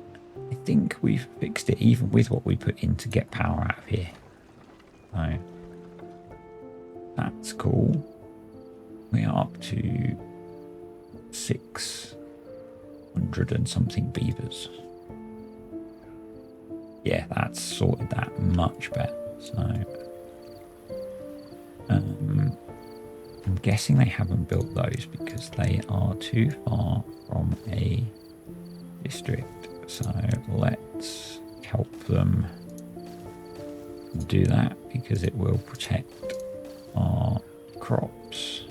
I think we've fixed it even with what we put in to get power out of here. So that's cool. We are up to 600 and something beavers. Yeah, that's sorted that much better. So I'm guessing they haven't built those because they are too far from a district. So let's help them do that because it will protect our crops.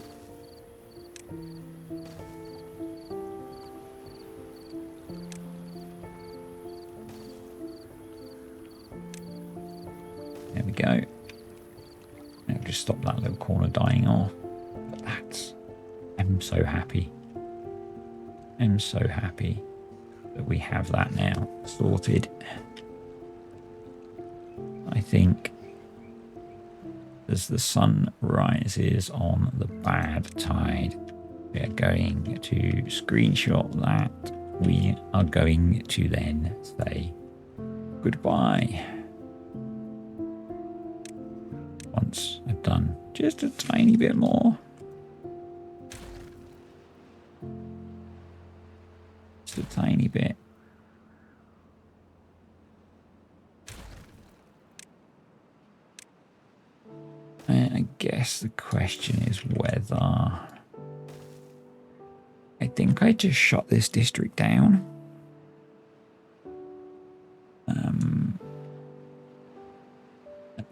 There we go. Now just stop that little corner dying off. I'm so happy. I'm so happy that we have that now sorted. I think as the sun rises on the bad tide, we are going to screenshot that. We are going to then say goodbye. Once I've done just a tiny bit more. And I guess the question is whether... I think I just shut this district down.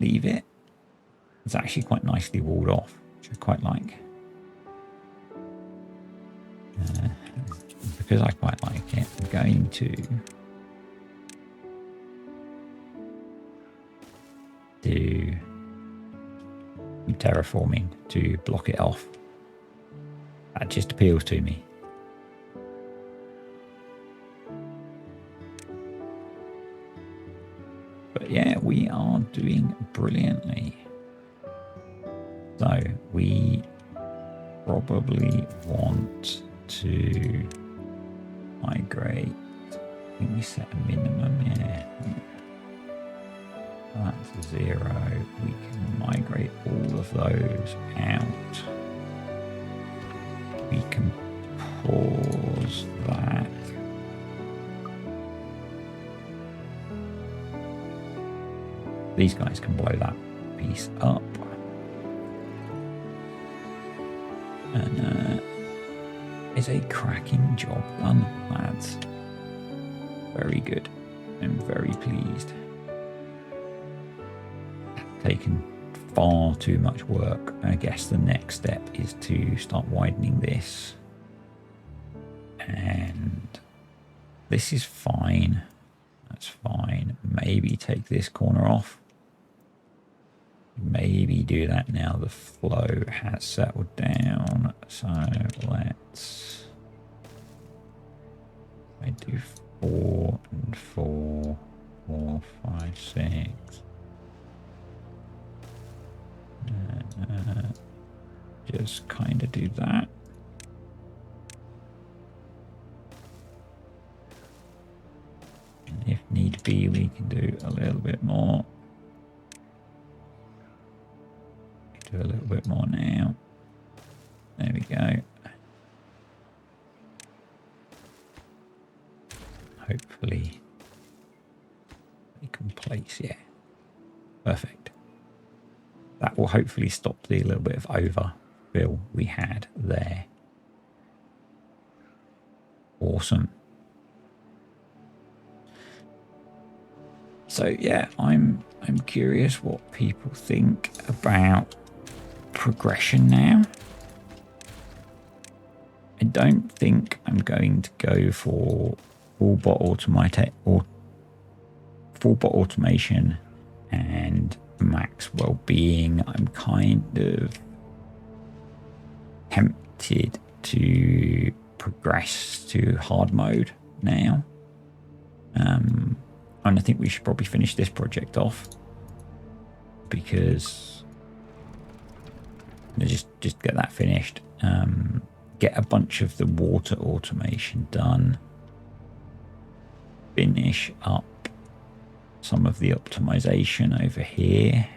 Leave it. It's actually quite nicely walled off, which I quite like. Because I quite like it, I'm going to do terraforming to block it off. That just appeals to me. But yeah, we are doing brilliantly. So we probably want to migrate. I think we set a minimum, yeah. That's 0. We can migrate all of those out. We can pause that. These guys can blow that piece up. And it's a cracking job done, lads. Very good. I'm very pleased. Taken far too much work. I guess the next step is to start widening this. And this is fine. That's fine. Maybe take this corner off. Maybe do that now the flow has settled down. So let's... I do 4 and 4, 4, 5, 6. Just kind of do that. And if need be, we can do a little bit more. Do a little bit more now. There we go. Hopefully we can place, yeah. Perfect. That will hopefully stop the little bit of overfill we had there. Awesome. So yeah, I'm curious what people think about progression now. I don't think I'm going to go for full bot automation and max well-being. I'm kind of tempted to progress to hard mode now. And I think we should probably finish this project off because just get that finished. Get a bunch of the water automation done. Finish up some of the optimization over here.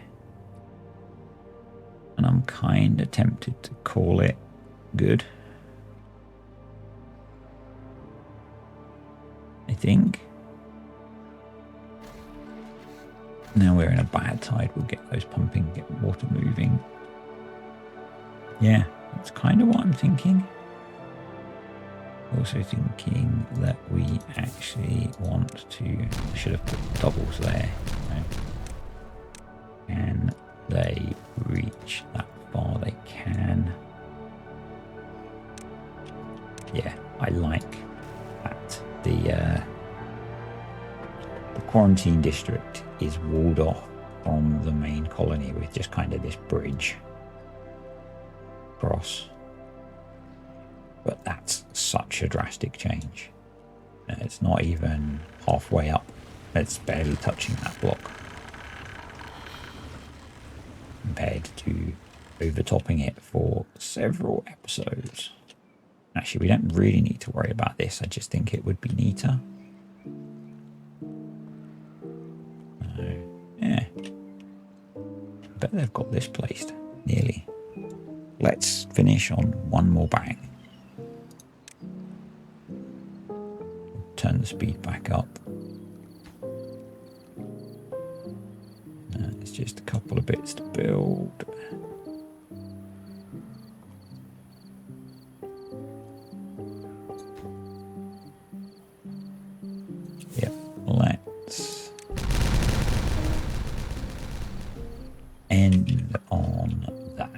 And I'm kind of tempted to call it good. I think. Now we're in a bad tide, we'll get those pumping, get water moving. Yeah, that's kind of what I'm thinking. Also thinking that we actually want to, I should have put doubles there. Can they reach that far? They can. Yeah, I like that. The quarantine district is walled off from the main colony with just kind of this bridge across. But that's such a drastic change. It's not even halfway up. It's barely touching that block. Compared to overtopping it for several episodes. Actually, we don't really need to worry about this. I just think it would be neater. Yeah. I bet they've got this placed. Nearly. Let's finish on one more bang. Turn the speed back up. Let's just a couple of bits to build. Yep, let's end on that.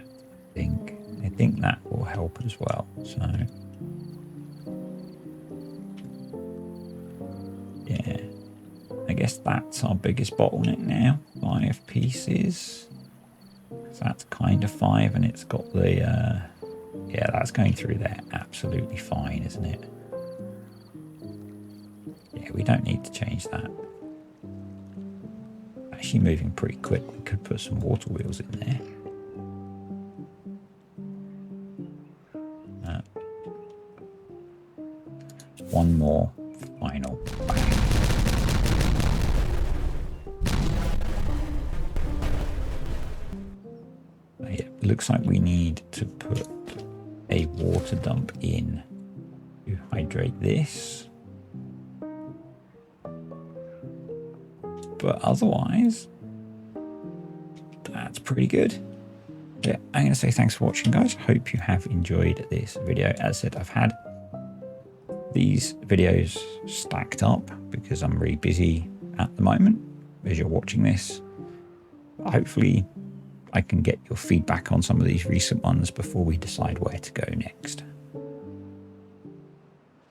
I think that will help as well. So yeah, I guess that's our biggest bottleneck now. 5 pieces. So that's kind of 5, and it's got the yeah, that's going through there absolutely fine, isn't it? Yeah, we don't need to change that. Actually moving pretty quick. We could put some water wheels in there. One more final bang. Yeah, looks like we need to put a water dump in to hydrate this. But otherwise, that's pretty good. Yeah, I'm going to say thanks for watching, guys. Hope you have enjoyed this video. As I said, I've had these videos stacked up because I'm really busy at the moment as you're watching this. Hopefully I can get your feedback on some of these recent ones before we decide where to go next.